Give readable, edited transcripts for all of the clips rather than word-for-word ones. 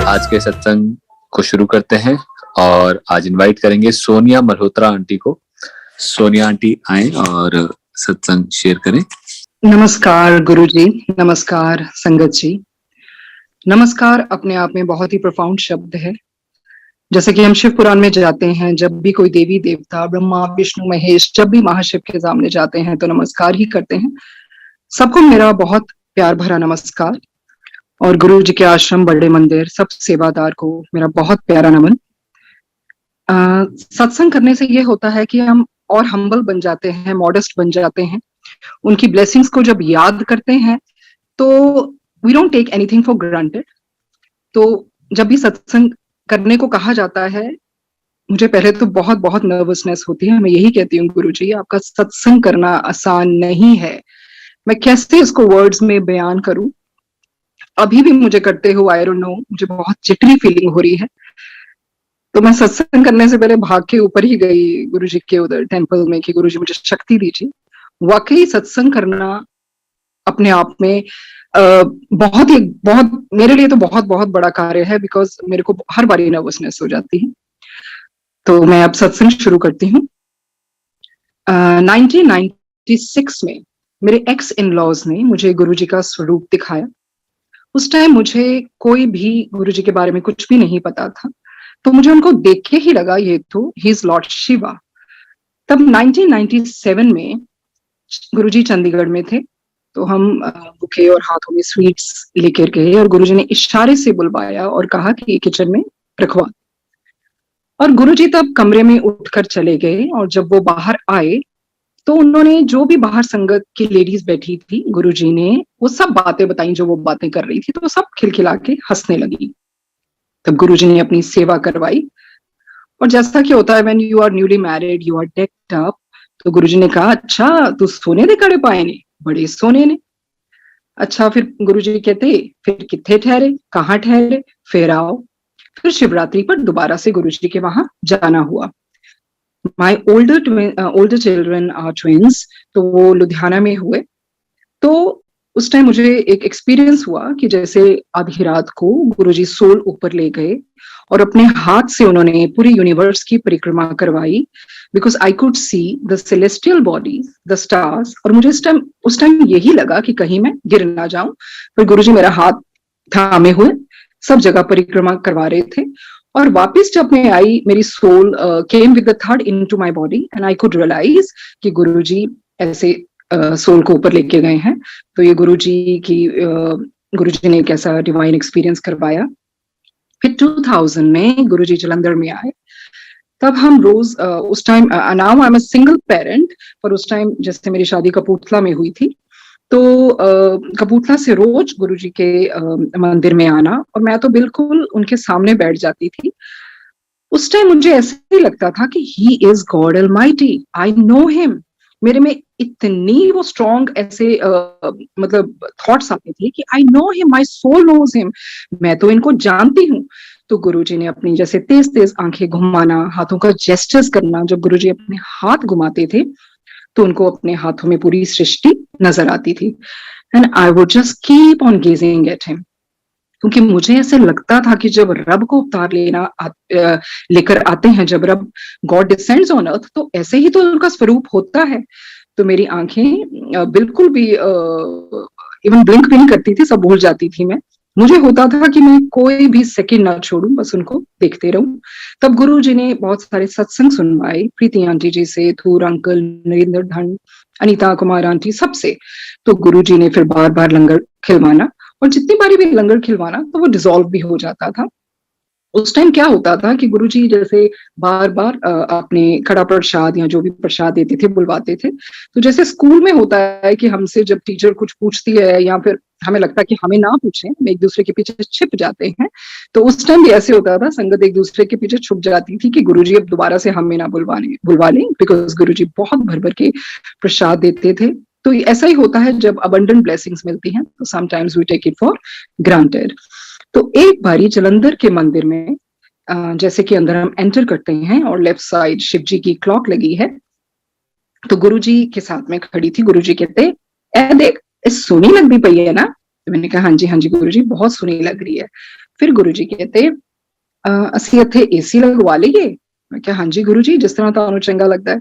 आज के सत्संग को शुरू करते हैं और आज इनवाइट करेंगे सोनिया मल्होत्रा आंटी को। सोनिया आंटी आए और सत्संग शेयर करें। नमस्कार गुरुजी, नमस्कार संगत जी। नमस्कार अपने आप में बहुत ही प्रोफाउंड शब्द है। जैसे कि हम शिव पुराण में जाते हैं, जब भी कोई देवी देवता, ब्रह्मा विष्णु महेश जब भी महाशिव के सामने जाते हैं तो नमस्कार ही करते हैं। सबको मेरा बहुत प्यार भरा नमस्कार और गुरु जी के आश्रम, बड़े मंदिर, सब सेवादार को मेरा बहुत प्यारा नमन। सत्संग करने से ये होता है कि हम और हम्बल बन जाते हैं, मॉडेस्ट बन जाते हैं। उनकी ब्लेसिंग्स को जब याद करते हैं तो we don't take anything for granted. तो जब भी सत्संग करने को कहा जाता है, मुझे पहले तो बहुत बहुत नर्वसनेस होती है। मैं यही कहती हूँ गुरुजी, आपका सत्संग करना आसान नहीं है। मैं कैसे इसको वर्ड्स में बयान करूं, अभी भी मुझे करते हुए आई डोंट नो, मुझे बहुत चिटरी फीलिंग हो रही है। तो मैं सत्संग करने से पहले भाग के ऊपर ही गई गुरुजी के उधर टेम्पल में कि गुरुजी मुझे शक्ति दीजिए। वाकई सत्संग करना अपने आप में बहुत मेरे लिए तो बहुत बहुत बड़ा कार्य है, बिकॉज मेरे को हर बारी नर्वसनेस हो जाती है। तो मैं अब सत्संग शुरू करती हूँ। 1996 में मेरे एक्स इन लॉज ने मुझे गुरुजी का स्वरूप दिखाया। उस टाइम मुझे कोई भी गुरुजी के बारे में कुछ भी नहीं पता था, तो मुझे उनको देख के ही लगा ये तो ही इज लॉर्ड शिवा। तब 1997 में गुरुजी चंडीगढ़ में थे, तो हम बुके और हाथों में स्वीट्स लेकर गए और गुरुजी ने इशारे से बुलवाया और कहा कि ये किचन में रखवा। और गुरुजी तब कमरे में उठकर चले गए और जब वो बाहर आए तो उन्होंने जो भी बाहर संगत की लेडीज बैठी थी, गुरुजी ने वो सब बातें बताई जो वो बातें कर रही थी, तो सब खिलखिला के हंसने लगी। तब गुरुजी ने अपनी सेवा करवाई और जैसा कि होता है when you are newly married, you are decked up, तो गुरुजी ने कहा अच्छा तू सोने दे कड़े पाए ने, बड़े सोने ने। अच्छा, फिर गुरुजी कहते फिर कितने ठहरे, कहाँ ठहरे, फिर आओ। फिर शिवरात्रि पर दोबारा से गुरुजी के वहां जाना हुआ। My older children are twins, तो वो लुधियाना में हुए। तो उस टाइम मुझे एक एक्सपीरियंस हुआ कि जैसे आधी रात को गुरुजी सोल ऊपर ले गए और अपने हाथ से उन्होंने पूरी यूनिवर्स की परिक्रमा करवाई, because I could see the celestial bodies, the stars. और मुझे उस टाइम यही लगा कि कहीं मैं गिर ना जाऊं, पर गुरुजी मेरा हाथ थामे हुए सब जगह परिक्रमा करवा रहे थे। और वापस जब मैं आई, मेरी soul came with the third into my body and I could realise कि गुरुजी ऐसे सोल को ऊपर लेके गए हैं। तो ये गुरुजी ने एक ऐसा डिवाइन एक्सपीरियंस करवाया। फिर 2000 में गुरुजी जलंधर में आए। तब हम रोज उस time, now I am a single parent, पर उस टाइम जैसे मेरी शादी कपूरथला में हुई थी, तो कपूरथला से रोज गुरुजी के मंदिर में आना और मैं तो बिल्कुल उनके सामने बैठ जाती थी। उस टाइम मुझे ऐसे ही लगता था कि he is God almighty, I know him. मेरे में इतनी वो स्ट्रॉन्ग ऐसे मतलब थॉट्स आते थे कि I know him, my soul knows him, मैं तो इनको जानती हूँ। तो गुरुजी ने अपनी जैसे तेज तेज आंखें घुमाना, हाथों का जेस्चर्स करना, जब गुरुजी अपने हाथ घुमाते थे तो उनको अपने हाथों में पूरी सृष्टि नजर आती थी। And I would just keep on gazing at him, क्योंकि मुझे ऐसे लगता था कि जब रब को अवतार लेकर आते हैं, जब रब गॉड डिसेंड्स ऑन अर्थ, तो ऐसे ही तो उनका स्वरूप होता है। तो मेरी आंखें बिल्कुल भी इवन ब्लिंक भी नहीं करती थी, सब भूल जाती थी मैं। मुझे होता था कि मैं कोई भी सेकंड ना छोड़ूं, बस उनको देखते रहूं। तब गुरु जी ने बहुत सारे सत्संग सुनवाए, प्रीति आंटी जी से, थूर अंकल, नरेंद्र धन, अनीता कुमार आंटी, सबसे। तो गुरु जी ने फिर बार बार लंगर खिलवाना, और जितनी बारी भी लंगर खिलवाना तो वो डिसॉल्व भी हो जाता था। उस टाइम क्या होता था कि गुरुजी जैसे बार बार अपने कड़ा प्रसाद या जो भी प्रसाद देते थे बुलवाते थे। तो जैसे स्कूल में होता है कि हमसे जब टीचर कुछ पूछती है या फिर हमें लगता है कि हमें ना पूछें, हम एक दूसरे के पीछे छिप जाते हैं। तो उस टाइम भी ऐसे होता था, संगत एक दूसरे के पीछे छुप जाती थी कि गुरुजी अब दोबारा से हमें ना बुलवा लें, बिकॉज गुरुजी बहुत भर भर के प्रसाद देते थे। तो ऐसा ही होता है जब अबंडेंट ब्लेसिंग्स मिलती हैं, तो sometimes we take it for granted. तो एक बारी जलंधर के मंदिर में जैसे कि अंदर हम एंटर करते हैं और लेफ्ट साइड शिव जी की क्लॉक लगी है, तो गुरुजी के साथ में खड़ी थी। गुरुजी कहते ए देख, सोनी लगती पई है ना। तो मैंने कहा हाँ जी गुरुजी, बहुत सोनी लग रही है। ਫਿਰ ਗੁਰੂ ਜੀ ਕਹਿੰਦੇ ਅਸੀਂ ਇੱਥੇ ਏਸੀ ਲਗਵਾ ਲਈਏ? ਮੈਂ ਕਿਹਾ ਹਾਂਜੀ ਗੁਰੂ ਜੀ, ਜਿਸ ਤਰ੍ਹਾਂ ਤੁਹਾਨੂੰ ਚੰਗਾ ਲੱਗਦਾ ਹੈ।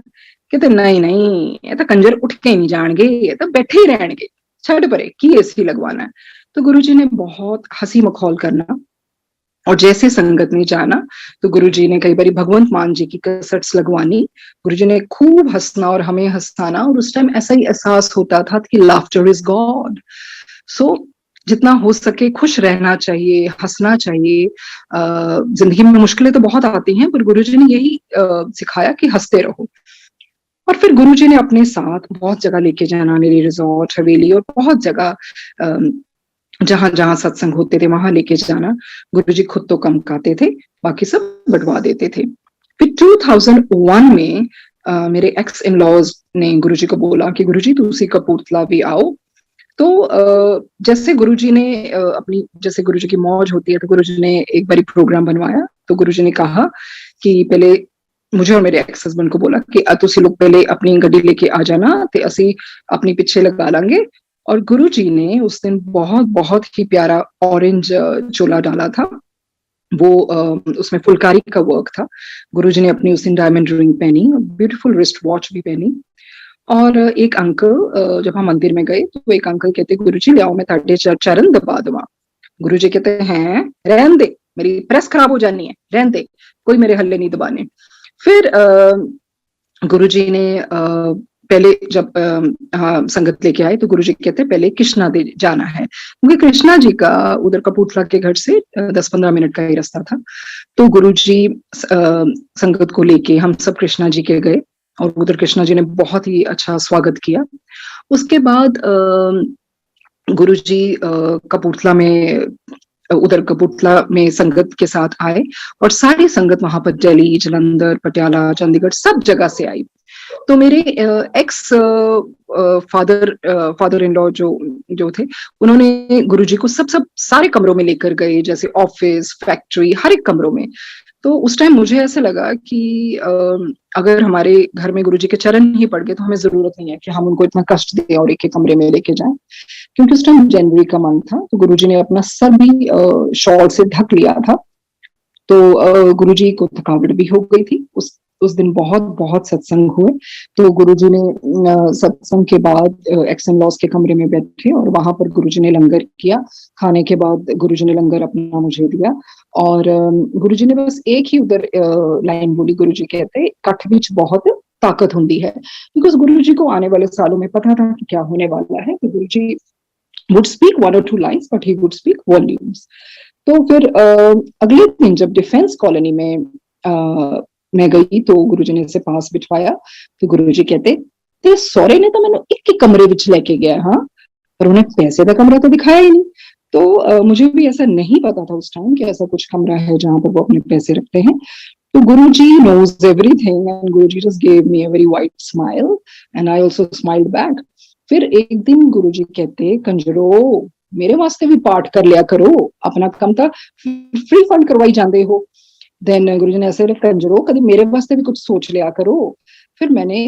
ਕਹਿੰਦੇ ਨਹੀਂ ਨਹੀਂ, ਇਹ ਤਾਂ ਕੰਜਰ ਉੱਠ ਕੇ ਨਹੀਂ ਜਾਣਗੇ, ਇਹ ਤਾਂ ਬੈਠੇ ਹੀ ਰਹਿਣਗੇ, ਛੱਡ परे की एसी लगवाना है। तो गुरु जी ने बहुत हंसी मखौल करना, और जैसे संगत में जाना तो गुरु जी ने कई बार भगवंत मान जी की कसट्स लगवानी, गुरु जी ने खूब हंसना और हमें हंसाना, और उस टाइम ऐसा ही एहसास होता था कि लाफ्टर इज गॉड। सो जितना हो सके खुश रहना चाहिए, हंसना चाहिए। जिंदगी में मुश्किलें तो बहुत आती हैं, पर गुरु जी ने यही सिखाया कि हंसते रहो। और फिर गुरु जी ने अपने साथ बहुत जगह लेके जाना, मेरी रिजॉर्ट, हवेली और बहुत जगह जहां जहां सत्संग होते थे वहां लेके जाना। गुरु जी खुद तो कम खाते थे, बाकी सब बंटवा देते थे। फिर 2001 में मेरे एक्स इन लॉज ने गुरु जी को बोला कि गुरु जी तुसी कपूरथला भी आओ। तो जैसे गुरु जी ने अपनी, जैसे गुरु जी की मौज होती है, तो गुरु जी ने एक बारी प्रोग्राम बनवाया। तो गुरु जी ने कहा कि पहले मुझे और मेरे एक्स हस्बैंड को बोला कि तुसी लोग पहले अपनी गड्डी लेके आ जाना, ते असी अपनी पिछे लगा लांगे। और गुरु जी ने उस दिन बहुत बहुत ही प्यारा ऑरेंज चोला डाला था, वो उसमें फुलकारी का वर्क था। गुरु जी ने अपनी उस दिन डायमंड रिंग पहनी, ब्यूटीफुल रिस्ट वॉच भी पहनी। और एक अंकल, जब हम मंदिर में गए तो एक अंकल कहते गुरु जी ले आओ मैं ताड़े चरण दबा दवा। गुरु जी कहते हैं रहन दे, मेरी प्रेस खराब हो जानी है, रहन दे, कोई मेरे हल्ले नहीं दबाने। फिर गुरु जी ने पहले जब संगत लेके आए तो गुरु जी कहते पहले कृष्णा दे जाना है, क्योंकि कृष्णा जी का उधर कपूरथला के घर से 10-15 मिनट का ही रास्ता था। तो गुरु जी संगत को लेके हम सब कृष्णा जी के गए, और उधर कृष्णा जी ने बहुत ही अच्छा स्वागत किया। उसके बाद गुरु जी कपूरथला में, उधर कपूरथला में संगत के साथ आए, और सारी संगत वहां पर दिल्ली, जलंधर, पटियाला, चंडीगढ़ सब जगह से आई। तो मेरे एक्स फादर इन लॉ जो थे, उन्होंने गुरुजी को सब सारे कमरों में लेकर गए, जैसे ऑफिस, फैक्ट्री, हर एक कमरों में। तो उस टाइम मुझे ऐसे लगा कि अगर हमारे घर में गुरुजी के चरण ही पड़ गए तो हमें जरूरत नहीं है कि हम उनको इतना कष्ट दें और एक एक कमरे में लेके जाएं, क्योंकि उस टाइम जनवरी का मंथ था। तो गुरुजी ने अपना सर भी शॉल से ढक लिया था। तो गुरुजी को थकावट भी हो गई थी। उस दिन बहुत बहुत सत्संग हुए। तो गुरुजी ने सत्संग के बाद एक्स इन लॉज के कमरे में बैठे, और वहां पर गुरुजी ने लंगर किया। खाने के बाद गुरुजी ने लंगर अपना मुझे दिया, और गुरुजी ने बस एक ही उधर लाइन बोली। गुरुजी कहते कठ बीच बहुत ताकत होती है, बिकॉज गुरुजी को आने वाले सालों में पता था कि क्या होने वाला है। तो गुरुजी would speak 1 or 2 lines, but he would speak volumes. तो फिर अगले दिन जब डिफेंस कॉलोनी में मैं गई तो गुरुजी ने से पास बिठवाया। तो गुरुजी कहते ते सौरे ने तो मैंने एक ही कमरे विच लेके गया, हाँ, पर उन्हें पैसे का कमरा तो दिखाया ही नहीं। तो मुझे भी ऐसा नहीं पता था उस टाइम कि ऐसा कुछ कमरा है जहां पर वो अपने पैसे रखते हैं। तो गुरुजी knows everything, and Guruji just gave me a very wide smile, and I also smiled back. फिर एक दिन गुरुजी कहते कंजरो मेरे वास्ते भी पाठ कर लिया करो, अपना काम तो फ्री फंड करवाई जाते हो। देन गुरुजी ने ऐसे कंजरो कभी मेरे वास्ते भी कुछ सोच लिया करो। फिर मैंने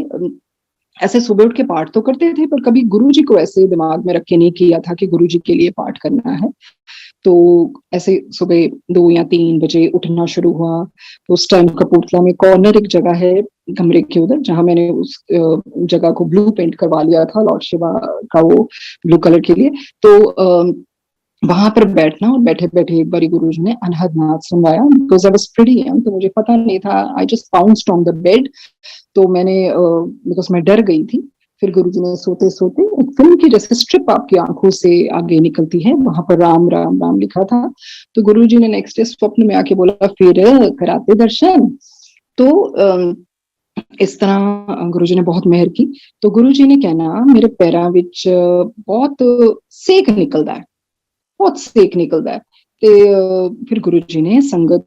ऐसे सुबह उठ के पाठ तो करते थे, पर कभी गुरुजी को ऐसे दिमाग में रख के नहीं किया था कि गुरुजी के लिए पाठ करना है। तो ऐसे सुबह 2 या 3 बजे उठना शुरू हुआ। तो उस टाइम कपूरथला में कॉर्नर एक जगह है कमरे के उधर, जहां मैंने उस जगह को ब्लू पेंट करवा लिया था लॉर्ड शिवा का, वो ब्लू कलर के लिए। तो वहां पर बैठना, और बैठे बैठे एक बारी गुरुजी ने अनहद नाथ सुनवाया। Because I was pretty young, तो मुझे पता नहीं था। I just bounced on the bed. तो मैंने बिकॉज मैं डर गई थी। फिर गुरुजी ने सोते सोते एक फिल्म की जैसे स्ट्रिप आपकी आंखों से आगे निकलती है, वहां पर राम राम राम लिखा था। तो गुरुजी ने नेक्स्ट डे स्वप्न में आके बोला फिर कराते दर्शन। तो इस तरह गुरुजी ने बहुत मेहर की। तो गुरुजी ने कहना मेरे पैरों विच बहुत सेक निकलता है, बहुत सेक निकलता है। फिर गुरुजी ने संगत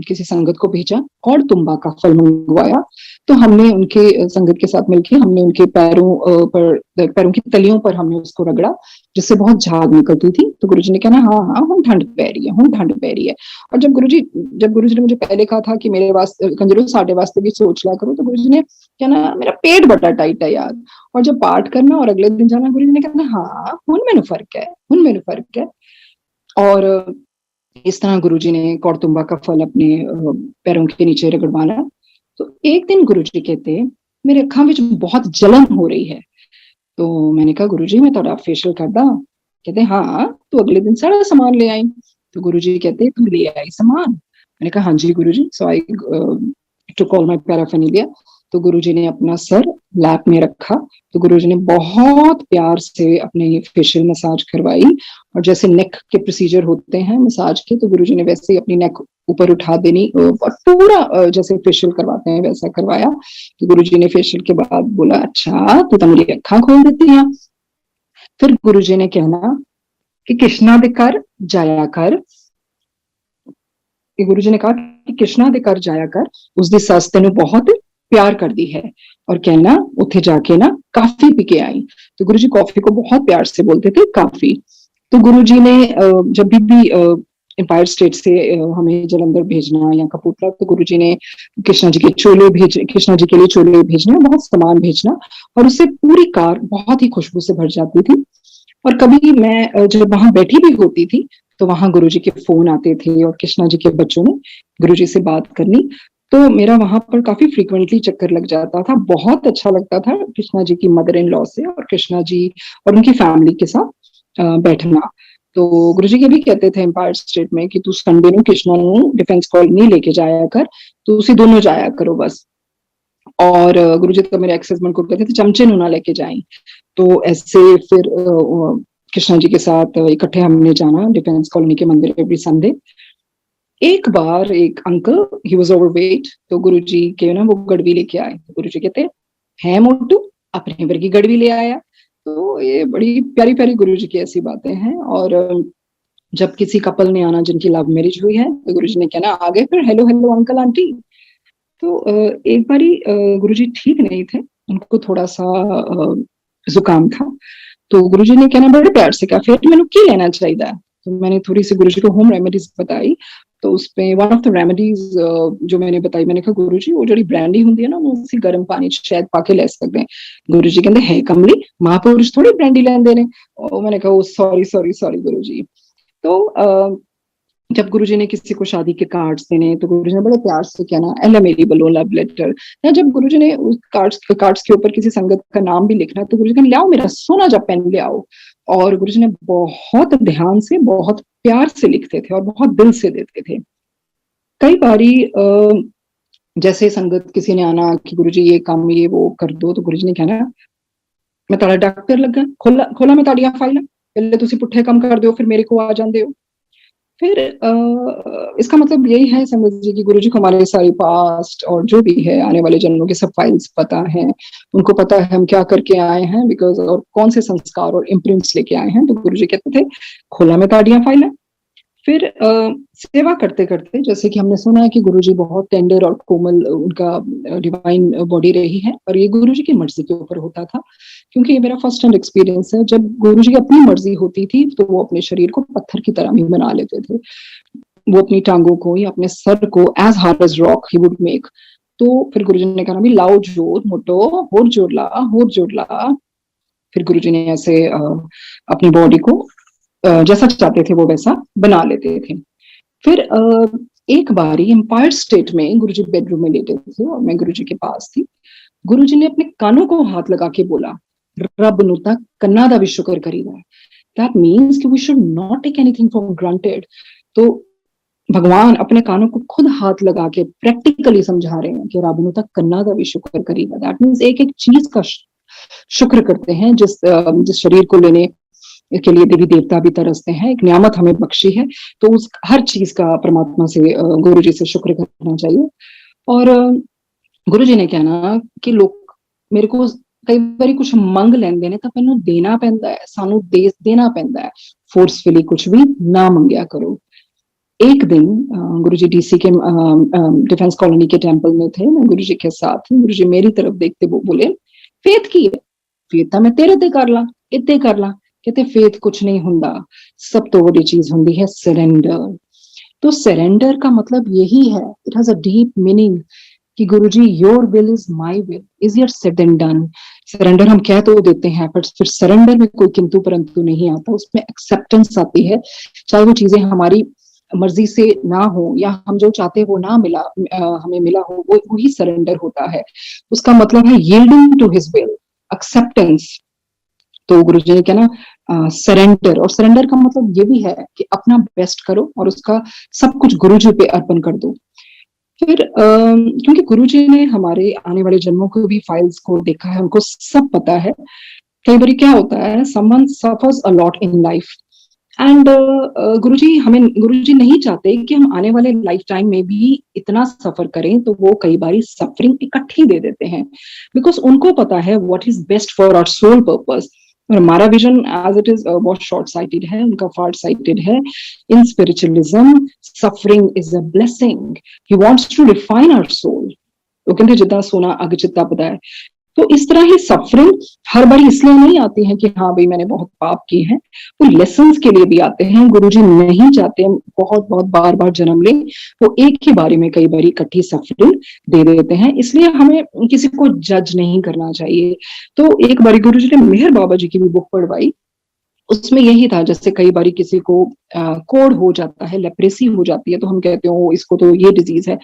किसी संगत को भेजा और तुम्बा का फल मंगवाया। तो हमने उनके संगत के साथ मिलकर हमने उनके पैरों की तलियों पर हमने उसको रगड़ा, जिससे बहुत झाग निकलती थी। तो गुरुजी ने कहना हाँ हाँ हम ठंड पै रही है, हम ठंड पै रही है। और जब गुरुजी ने मुझे पहले कहा था कि मेरे वास्ते कंजरो साढ़े वास्ते भी सोच लिया करो, तो गुरुजी ने कहना मेरा पेट बड़ा टाइट है यार। और जब पाठ करना और अगले दिन जाना, गुरुजी ने कहना हाँ हुन मैनू फर्क है, हुन मैनू फर्क है। और इस तरह गुरुजी ने कौरतुंबा का फल अपने पैरों के नीचे रगड़वाना। तो एक दिन गुरुजी कहते मेरे अखां विच बहुत जलन हो रही है। तो मैंने कहा गुरुजी मैं थोड़ा फेशियल कर दा? कहते हाँ, तो अगले दिन सारा सामान ले आई। तो गुरुजी कहते तू ले आई सामान? मैंने कहा हाँ जी गुरुजी। सो आई टुक ऑल माय पैराफर्नालिया। तो गुरुजी ने अपना सर लैप में रखा। तो गुरुजी ने बहुत प्यार से अपने फेशियल मसाज करवाई, और जैसे नेक के प्रोसीजर होते हैं मसाज के, तो गुरुजी ने वैसे ही अपनी नेक ऊपर उठा देनी और पूरा जैसे फेशियल करवाते हैं वैसा करवाया। तो गुरुजी ने फेशियल के बाद बोला अच्छा तू तो मेरी अखा खोल देती है। फिर गुरुजी ने कहना कि कृष्णा दे घर जाया कर। गुरुजी ने कहा कि कृष्णा दे घर जाया कर, उसकी सस तेन बहुत प्यार करती है, और कहना उथे जाके ना काफी पी के आई। तो गुरुजी कॉफी को बहुत प्यार से बोलते थे काफी। तो गुरुजी ने जब भी एम्पायर स्टेट से हमें जलंधर भेजना या कपूरथला, तो गुरुजी ने कृष्णा जी के कृष्णा जी के लिए चोले भेजना, बहुत सामान भेजना, और उससे पूरी कार बहुत ही खुशबू से भर जाती थी। और कभी मैं जब वहां बैठी भी होती थी तो वहां गुरुजी के फोन आते थे और कृष्णा जी के बच्चों ने गुरुजी से बात करनी, तो मेरा वहां पर काफी फ्रीक्वेंटली चक्कर लग जाता था। बहुत अच्छा लगता था कृष्णा जी की मदर इन लॉ से और कृष्णा जी और उनकी फैमिली के साथ बैठना। तो गुरुजी ये भी कहते थे एम्पायर स्टेट में कि तू संडे ਨੂੰ कृष्णा ਨੂੰ डिफेंस कॉलोनी लेके जाया कर, तो उसी दोनों जाया करो बस। और गुरुजी तो मेरे एक्स हस्बैंड को कहते थे चमचे ਨੂੰ ना लेके जाए। तो ऐसे फिर कृष्णा जी के साथ इकट्ठे हमने जाना डिफेंस कॉलोनी के मंदिर एवरी संडे। एक बार एक अंकल ही वाज ओवरवेट, तो गुरुजी के ना वो गड़वी लेके आए। तो गुरुजी कहते है मोटू अपने वर्गी गड़वी ले आया। तो ये बड़ी प्यारी प्यारी गुरुजी की ऐसी बातें हैं। और जब किसी कपल ने आना जिनकी लव मैरिज हुई है, तो गुरुजी ने कहना आ गए फिर, हेलो हेलो अंकल आंटी। तो एक बारी गुरुजी ठीक नहीं थे, उनको थोड़ा सा जुकाम था। तो गुरुजी ने कहना बड़े प्यार से कहा फिर मैंने की लेना चाहिए। तो मैंने थोड़ी सी गुरुजी को होम रेमेडीज बताई। तो उसमें वन ऑफ द रेमेडीज जो मैंने बताई, मैंने कहा गुरुजी वो जी ब्रांडी होंगी है ना, उसी गर्म पानी शायद पाके ले सकते हैं। गुरुजी कहते है कमली महापुरुष थोड़ी ब्रांडी लेंदे ने। मैंने कहा सॉरी सॉरी सॉरी गुरुजी। तो जब गुरुजी ने किसी को शादी के कार्ड्स देने, तो गुरुजी ने बड़े प्यार से कहना एला मेरी बलो लव लेटर। या जब गुरुजी ने उस कार्ड्स के ऊपर किसी संगत का नाम भी लिखना, तो गुरुजी ने लियाओ मेरा सोना जा पेन ले आओ। और गुरुजी ने बहुत ध्यान से बहुत प्यार से लिखते थे और बहुत दिल से देते थे। कई बारी जैसे संगत किसी ने आना कि गुरुजी ये काम ये वो कर दो, तो गुरुजी ने कहना मैं ताड़ा डॉक्टर लगा खोला मैं ताड़ियां फाइल पहले तुसी पुट्ठे काम कर दो फिर मेरे को आ जाते हो। फिर इसका मतलब यही है संगत जी की गुरुजी को हमारे सारे पास्ट और जो भी है आने वाले जन्मों के सब फाइल्स पता है, उनको पता है हम क्या करके आए हैं बिकॉज और कौन से संस्कार और इम्प्रिंट्स लेके आए हैं। तो गुरुजी कहते थे खोला में ताड़ियां फाइल। फिर सेवा करते करते, जैसे कि हमने सुना है कि गुरुजी बहुत टेंडर और कोमल उनका डिवाइन बॉडी रही है, और ये गुरुजी की मर्जी के ऊपर होता था। क्योंकि ये मेरा फर्स्ट हैंड एक्सपीरियंस है, जब गुरुजी की अपनी मर्जी होती थी तो वो अपने शरीर को पत्थर की तरह भी बना लेते थे। वो अपनी टांगों को या अपने सर को as hard as rock he would make. तो फिर गुरुजी ने कहा भी लाओ जोर मोटो होर जोर ला। फिर गुरुजी ने ऐसे अपनी बॉडी को जैसा चाहते थे वो वैसा बना लेते थे। फिर एक बारी एम्पायर स्टेट में गुरुजी बेडरूम में लेटे थे और मैं गुरुजी के पास थी। गुरुजी ने अपने कानों को हाथ लगा के बोला रब नु तां कन्ना दा भी शुक्र करीदा। दैट मीन्स कि we should not take anything for granted. तो भगवान अपने कानों को खुद हाथ लगा के प्रैक्टिकली समझा रहे हैं कि रब नु तां कन्ना दा भी शुक्र करीदा। दैट मीन्स एक एक चीज का शुक्र करते हैं जिस शरीर को लेने के लिए देवी देवता भी तरसते हैं। एक नियामत हमें बख्शी है, तो उस हर चीज का परमात्मा से गुरुजी से शुक्र करना चाहिए। और गुरुजी ने कहना कि लोग मेरे को कई बार कुछ मंग लेंदे ने, तो मैनू देना पैंदा है, सानू देना पैंदा है, फोर्सफुली कुछ भी ना मंगया करो। एक दिन गुरुजी डीसी के डिफेंस कॉलोनी के टेंपल में थे, मैं गुरुजी के साथ। गुरुजी मेरी तरफ देखते बोले फेथ की है? फेथ तो मैं तेरे ते कर ला, इत्ते कर ला। कहते फेथ कुछ नहीं हुंदा, सब तो बड़ी चीज हुंदी है सरेंडर। तो सरेंडर का मतलब यही है, it has a deep meaning कि Guruji your will is my will, is your said and done. Surrender हम कह तो देते हैं, पर फिर सरेंडर में कोई किंतु परंतु नहीं आता, उसमें एक्सेप्टेंस आती है। चाहे वो चीजें हमारी मर्जी से ना हो या हम जो चाहते हैं वो ना मिला हमें मिला हो, वो वही सरेंडर होता है। उसका मतलब है yielding to his will, acceptance. तो गुरुजी ने क्या ना सरेंडर, और सरेंडर का मतलब ये भी है कि अपना बेस्ट करो और उसका सब कुछ गुरुजी पे अर्पण कर दो। फिर क्योंकि गुरुजी ने हमारे आने वाले जन्मों को भी फाइल्स को देखा है, उनको सब पता है। कई बार क्या होता है, someone suffers a lot in life and Guruji नहीं चाहते कि हम आने वाले लाइफ टाइम में भी इतना सफर करें, तो वो कई बार सफरिंग इकट्ठी दे देते हैं, बिकॉज उनको पता है what is best for our soul purpose. और हमारा विजन एज इट इज बहुत शॉर्ट साइटेड है, उनका फार साइटेड है। In spiritualism suffering is a blessing, he wants to refine our soul. वो कहते जितना सोना अग चित्ता पता है। तो इस तरह ही सफरिंग हर बारी इसलिए नहीं आती है कि हाँ भाई मैंने बहुत पाप किए हैं, वो लेसन्स के लिए भी आते हैं। गुरुजी नहीं चाहते बहुत बहुत बार बार जन्म ले, वो एक ही बारी में कई बारी इकट्ठी सफरिंग दे देते हैं। इसलिए हमें किसी को जज नहीं करना चाहिए। तो एक बारी गुरुजी ने मेहर बाबा जी की भी बुक पढ़वाई, उसमें यही था, जैसे कई बारी किसी को कोड हो जाता है, लेप्रेसी हो जाती है, तो हम कहते हो इसको तो ये डिजीज है।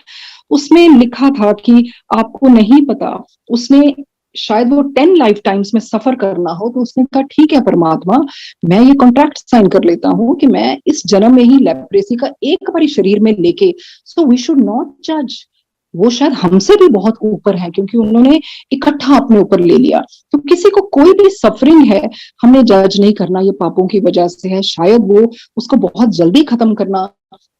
उसमें लिखा था कि आपको नहीं पता, उसने शायद वो 10 लाइफ टाइम्स में सफर करना हो, तो उसने कहा ठीक है परमात्मा, मैं ये कॉन्ट्रैक्ट साइन कर लेता हूँ कि मैं इस जन्म में ही लेप्रेसी का एक बारी शरीर में लेके, सो वी शुड नॉट जज। वो शायद हमसे भी बहुत ऊपर है, क्योंकि उन्होंने इकट्ठा अपने ऊपर ले लिया। तो किसी को कोई भी सफरिंग है, हमने जज नहीं करना ये पापों की वजह से है, शायद वो उसको बहुत जल्दी खत्म करना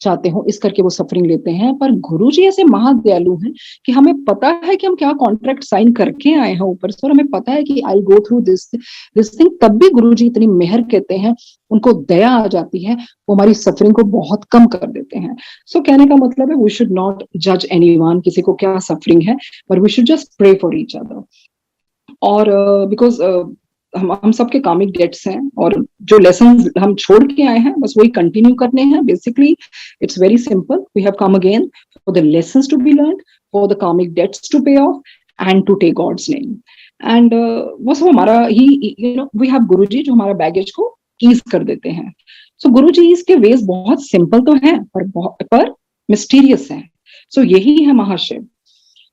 चाहते हो, इस करके वो सफरिंग लेते हैं। पर गुरुजी ऐसे महादयालु हैं कि हमें पता है कि हम क्या कॉन्ट्रैक्ट साइन करके आए हैं ऊपर से, और हमें पता है कि आई गो थ्रू दिस थिंग, तब भी गुरुजी इतनी मेहर कहते हैं, उनको दया आ जाती है, वो हमारी सफरिंग को बहुत कम कर देते हैं। सो कहने का मतलब है वी शुड नॉट जज एनीवन, किसी को क्या सफरिंग है, but we should just pray for each other. और बिकॉज हम सबके कामिक डेट्स हैं, और जो लेसन हम छोड़ के आए हैं बस वही कंटिन्यू करने हैं। Basically it's very simple, we have come again for the lessons to be learned, for the karmic debts to pay off and to take God's name. And वो सब हमारा ही, you know, we have Guruji जो हमारा baggage को ease कर देते हैं। सो गुरुजी इसके वेज बहुत सिंपल तो है, पर मिस्टीरियस है। सो यही है महाशिव।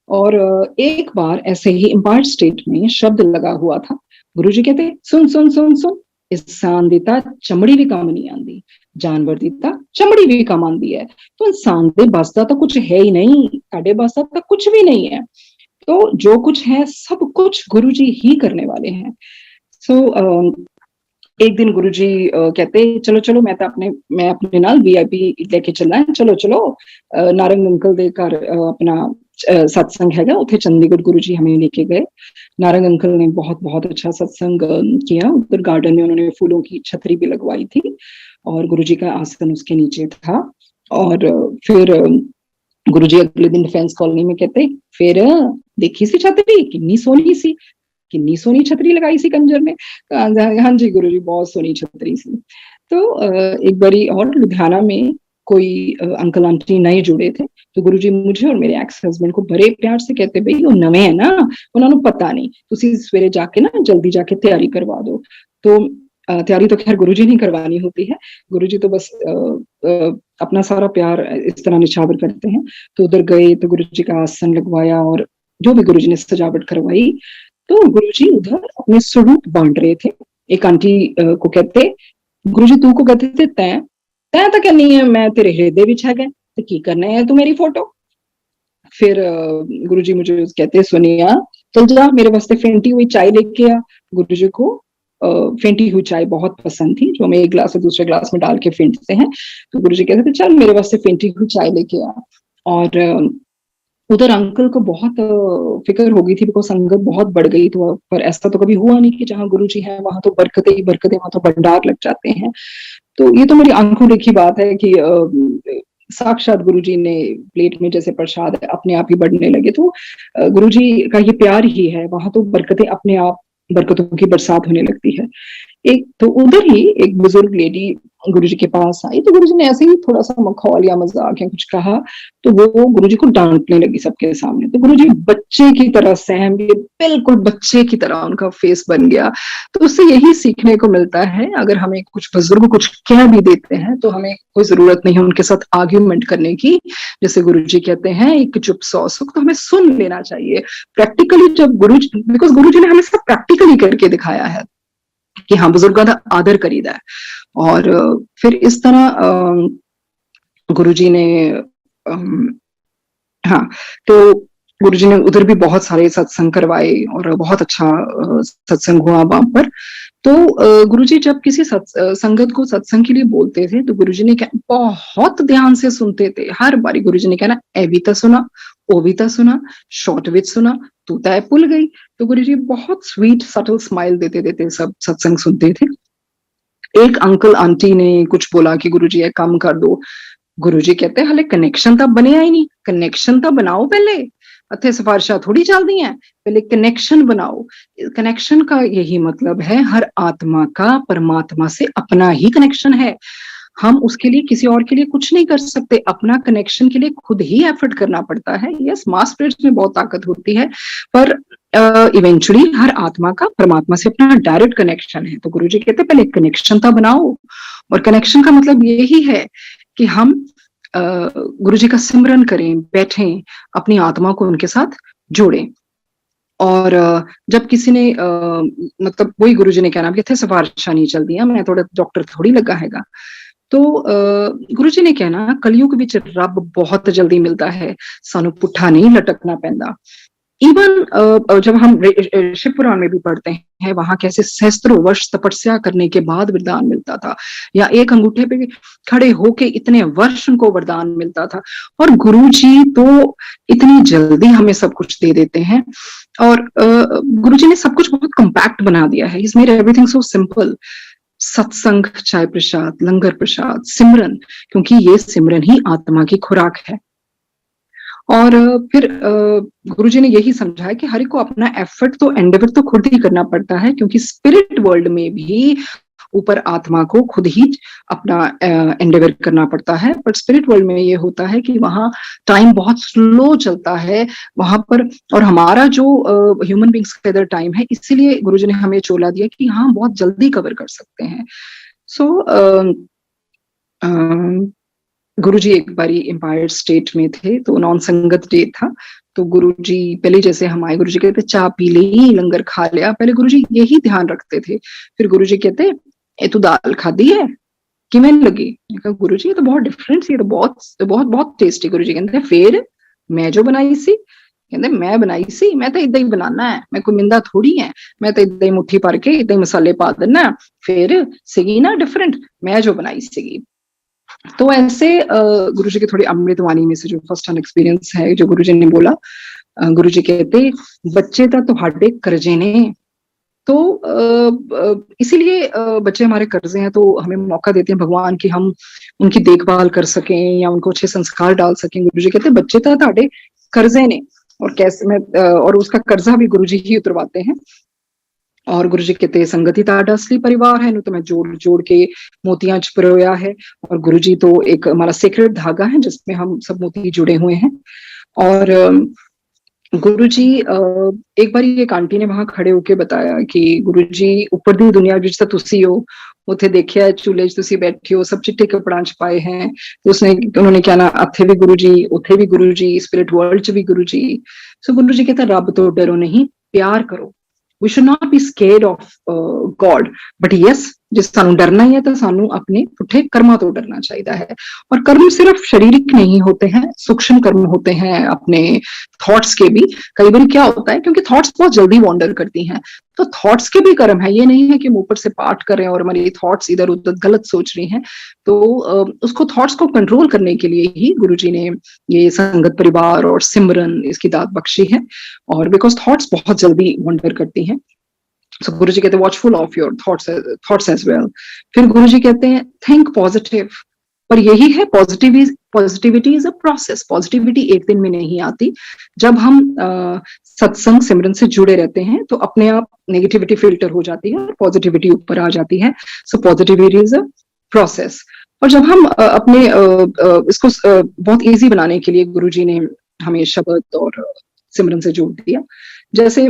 और एक बार ऐसे ही इम्पायर स्टेट में शब्द लगा हुआ था, गुरुजी कहते सुन सुन सुन सुन, इंसान दीता चमड़ी भी कम नहीं आंदी, जानवर दीता चमड़ी भी कम आंदी है, तो इंसान दे बसता तो कुछ है ही नहीं, साडे बसता तो कुछ भी नहीं है। तो जो कुछ है सब कुछ गुरुजी ही करने वाले हैं। सो एक दिन गुरुजी कहते चलो चलो मैं अपने नाल VIP लेके चलना है, चलो चलो नारंग अंकल दे घर अपना सत्संग हैगा, उथे चंडीगढ़ गुरुजी हमें लेके गए। नारंग अंकल ने बहुत बहुत अच्छा सत्संग किया, उधर गार्डन में उन्होंने फूलों की छतरी भी लगवाई थी, और गुरुजी का आसन उसके नीचे था। और फिर गुरुजी अगले दिन डिफेंस कॉलोनी में कहते फिर देखी सी छतरी कितनी सोहनी सी, कितनी सोहनी छतरी लगाई सी कंजर ने। हाँ जी गुरुजी बहुत सोहनी छतरी सी। तो एक बारी और लुधियाना में कोई अंकल आंटी नए जुड़े थे, तो गुरुजी मुझे और मेरे एक्स हस्बैंड को बड़े प्यार से कहते भाई वो नवे है ना, उन्होंने पता नहीं, तुसी सवेरे जाके ना जल्दी जाके तैयारी करवा दो। तो तैयारी तो खैर गुरुजी नहीं करवानी होती है, गुरुजी तो बस अपना सारा प्यार इस तरह निछावर करते हैं। तो उधर गए तो गुरुजी का आसन लगवाया और जो भी गुरुजी ने सजावट करवाई, तो गुरुजी उधर अपने स्वरूप बांट रहे थे। एक आंटी को कहते गुरुजी तू को कहते थे तैं तैं तो कहनी है मैं तेरे हृदय विच है गए, तो की करना है तू मेरी फोटो। फिर गुरुजी मुझे कहते सोनिया चल जा मेरे वास्ते फेंटी हुई चाय लेके आ। गुरुजी को फेंटी हुई चाय बहुत पसंद थी, जो हमें एक ग्लास से दूसरे ग्लास में डाल के फेंटते हैं। तो गुरुजी कहते थे चल मेरे वास्ते फेंटी हुई चाय लेके आ। और उधर अंकल को बहुत फिक्र हो गई थी, बिकॉज संगत बहुत बढ़ गई। तो पर ऐसा तो कभी हुआ नहीं कि जहाँ गुरुजी है वहां तो बरकतें ही बरकतें, वहां तो भंडार लग जाते हैं। तो ये तो मेरी आंखों देखी बात है कि साक्षात गुरुजी ने प्लेट में जैसे प्रसाद अपने आप ही बढ़ने लगे। तो गुरुजी का ये प्यार ही है, वहां तो बरकतें अपने आप बरकतों की बरसात होने लगती है। एक तो उधर ही एक बुजुर्ग लेडी गुरुजी के पास आई, तो गुरुजी ने ऐसे ही थोड़ा सा मखौल या मजाक या कुछ कहा, तो वो गुरुजी को डांटने लगी सबके सामने। तो गुरुजी बच्चे की तरह सहम गए, बिल्कुल बच्चे की तरह उनका फेस बन गया। तो उससे यही सीखने को मिलता है, अगर हमें कुछ बुजुर्ग कुछ कह भी देते हैं तो हमें कोई जरूरत नहीं है उनके साथ आर्ग्यूमेंट करने की। जैसे गुरुजी कहते हैं, एक चुप 100 सुख, तो हमें सुन लेना चाहिए प्रैक्टिकली। जब गुरुजी, बिकॉज गुरुजी ने हमें सब प्रैक्टिकली करके दिखाया है कि हाँ, बुजुर्गों का आदर करीदा है। और फिर इस तरह गुरुजी ने हाँ, तो गुरुजी ने उधर भी बहुत सारे सत्संग करवाए और बहुत अच्छा सत्संग हुआ वहां पर। तो गुरुजी जब किसी संगत को सत्संग के लिए बोलते थे तो गुरुजी ने क्या बहुत ध्यान से सुनते थे। हर बारी गुरुजी ने कहना, एविता सुना, ओविता सुना, शॉर्ट विच सुना, तू तय भूल गई। तो गुरुजी बहुत स्वीट सटल स्माइल देते देते सब सत्संग सुनते थे। एक अंकल आंटी ने कुछ बोला कि गुरुजी ये काम कर दो। गुरुजी कहते हले कनेक्शन तो बनिया ही नहीं, कनेक्शन तो बनाओ पहले, इत्थे सिफारिशां थोड़ी चलदी हैं, पहले कनेक्शन बनाओ। कनेक्शन का यही मतलब है, हर आत्मा का परमात्मा से अपना ही कनेक्शन है। हम उसके लिए किसी और के लिए कुछ नहीं कर सकते, अपना कनेक्शन के लिए खुद ही एफर्ट करना पड़ता है। यस, मास स्पिरिट्स में बहुत ताकत होती है, पर इवेंचुअली हर आत्मा का परमात्मा से अपना डायरेक्ट कनेक्शन है। तो गुरुजी कहते पहले कनेक्शन तो बनाओ, और कनेक्शन का मतलब यही है कि हम गुरुजी का सिमरन करें, बैठें, अपनी आत्मा को उनके साथ जोड़ें। और जब किसी ने मतलब वही गुरुजी ने कहना कि इत्थे सिफारिशां नहीं चलदियां, मैं थोड़ा डॉक्टर थोड़ी लगा हैगा। तो गुरुजी ने कहना, कलयुग विच रब बहुत जल्दी मिलता है, सानू पुट्ठा नहीं लटकना पैंदा। इवन जब हम शिव पुराण में भी पढ़ते हैं, वहां कैसे सहस्त्रों वर्ष तपस्या करने के बाद वरदान मिलता था, या एक अंगूठे पे खड़े होके इतने वर्ष उनको वरदान मिलता था। और गुरुजी तो इतनी जल्दी हमें सब कुछ दे देते हैं, और गुरुजी ने सब कुछ बहुत कम्पैक्ट बना दिया है। Is made everything so simple. सत्संग, चाय प्रसाद, लंगर प्रसाद, सिमरन, क्योंकि ये सिमरन ही आत्मा की खुराक है। और फिर गुरुजी ने यही समझाया कि हर एक को अपना एफर्ट तो एंडेवर तो खुद ही करना पड़ता है, क्योंकि स्पिरिट वर्ल्ड में भी ऊपर आत्मा को खुद ही अपना एंडेवर करना पड़ता है। बट स्पिरिट वर्ल्ड में ये होता है कि वहाँ टाइम बहुत स्लो चलता है वहां पर, और हमारा जो ह्यूमन बींग्स का इधर टाइम है, इसीलिए गुरुजी ने हमें चोला दिया कि हाँ, बहुत जल्दी कवर कर सकते हैं। सो गुरुजी एक बारी एम्पायर स्टेट में थे, तो नॉन संगत डे था। तो गुरुजी पहले जैसे हम आए, गुरुजी कहते चाय पी ली, लंगर खा लिया, पहले गुरुजी यही ध्यान रखते थे। फिर गुरुजी कहते, ये तू दाल खादी है, किवें लगी? मैं कहा गुरुजी ये तो बहुत डिफरेंट सी, ये तो बहुत बहुत बहुत टेस्टी। गुरुजी कहते फिर मैं जो बनाई सी, कहते मैं बनाई सी, मैं तो इदा ही बनाना है, मैं कोई मिंदा थोड़ी है, मैं तो इदा ही मुट्ठी भर के इदा ही मसाले पा देना, फिर सीगी ना डिफरेंट, मैं जो बनाई सीगी। तो ऐसे गुरुजी की थोड़ी अमृतवाणी में से जो फर्स्ट हैंड एक्सपीरियंस है, जो गुरुजी ने बोला, गुरुजी कहते बच्चे तो तुहाडे करजे ने। तो इसीलिए बच्चे हमारे कर्जे हैं, तो हमें मौका देते हैं भगवान कि हम उनकी देखभाल कर सकें या उनको अच्छे संस्कार डाल सकें। गुरुजी कहते बच्चे तो तुहाडे कर्जे ने, और कैसे मैं और उसका कर्जा भी गुरुजी ही उतरवाते हैं। और गुरुजी कहते संगति ताड़ा असली परिवार है, तो मैं जोड़ जोड़ के मोतियां च पिरोया है। और गुरुजी तो एक हमारा सीक्रेट धागा है जिसमें हम सब मोती जुड़े हुए हैं। और गुरुजी एक बार एक आंटी ने वहां खड़े होके बताया कि गुरुजी ऊपर दी दुनिया विच तां तुसी हो, उत्थे देखिया चूल्हे च तुसी बैठे हो, सब चिट्टे कपड़ां च पाए हैं। तो उन्होंने क्या ना, इत्थे भी गुरुजी, उत्थे भी गुरुजी, स्पिरिट वर्ल्ड च भी गुरुजी। सो गुरुजी कहता रब तो डरो नहीं, प्यार करो। We should not be scared of God, but yes, जे सानू डरना ही है तो सानू अपने पुठे कर्मा तो डरना चाहिए है। और कर्म सिर्फ शारीरिक नहीं होते हैं, सूक्ष्म कर्म होते हैं अपने थॉट्स के भी। कई बार क्या होता है, क्योंकि थॉट्स बहुत जल्दी वॉन्डर करती हैं, तो थॉट्स के भी कर्म है। ये नहीं है कि हम ऊपर से पाठ कर रहे हैं और हमारी थॉट्स इधर उधर गलत सोच रही हैं। तो उसको थॉट्स को कंट्रोल करने के लिए ही गुरुजी ने ये संगत परिवार और सिमरन इसकी दात बख्शी है। और बिकॉज थॉट्स बहुत जल्दी वॉन्डर करती हैं, सो गुरुजी कहते हैं watchful of your thoughts as well. फिर गुरुजी कहते हैं थिंक पॉजिटिव। पर यही है, positivity is a process. Positivity एक दिन में नहीं आती। जब हम सत्संग सिमरन से जुड़े रहते हैं तो अपने आप नेगेटिविटी फिल्टर हो जाती है और पॉजिटिविटी ऊपर आ जाती है। सो पॉजिटिविटी इज अ प्रोसेस। और जब हम अपने इसको बहुत इजी बनाने के लिए गुरुजी ने हमें शब्द और सिमरन से जोड़ दिया। जैसे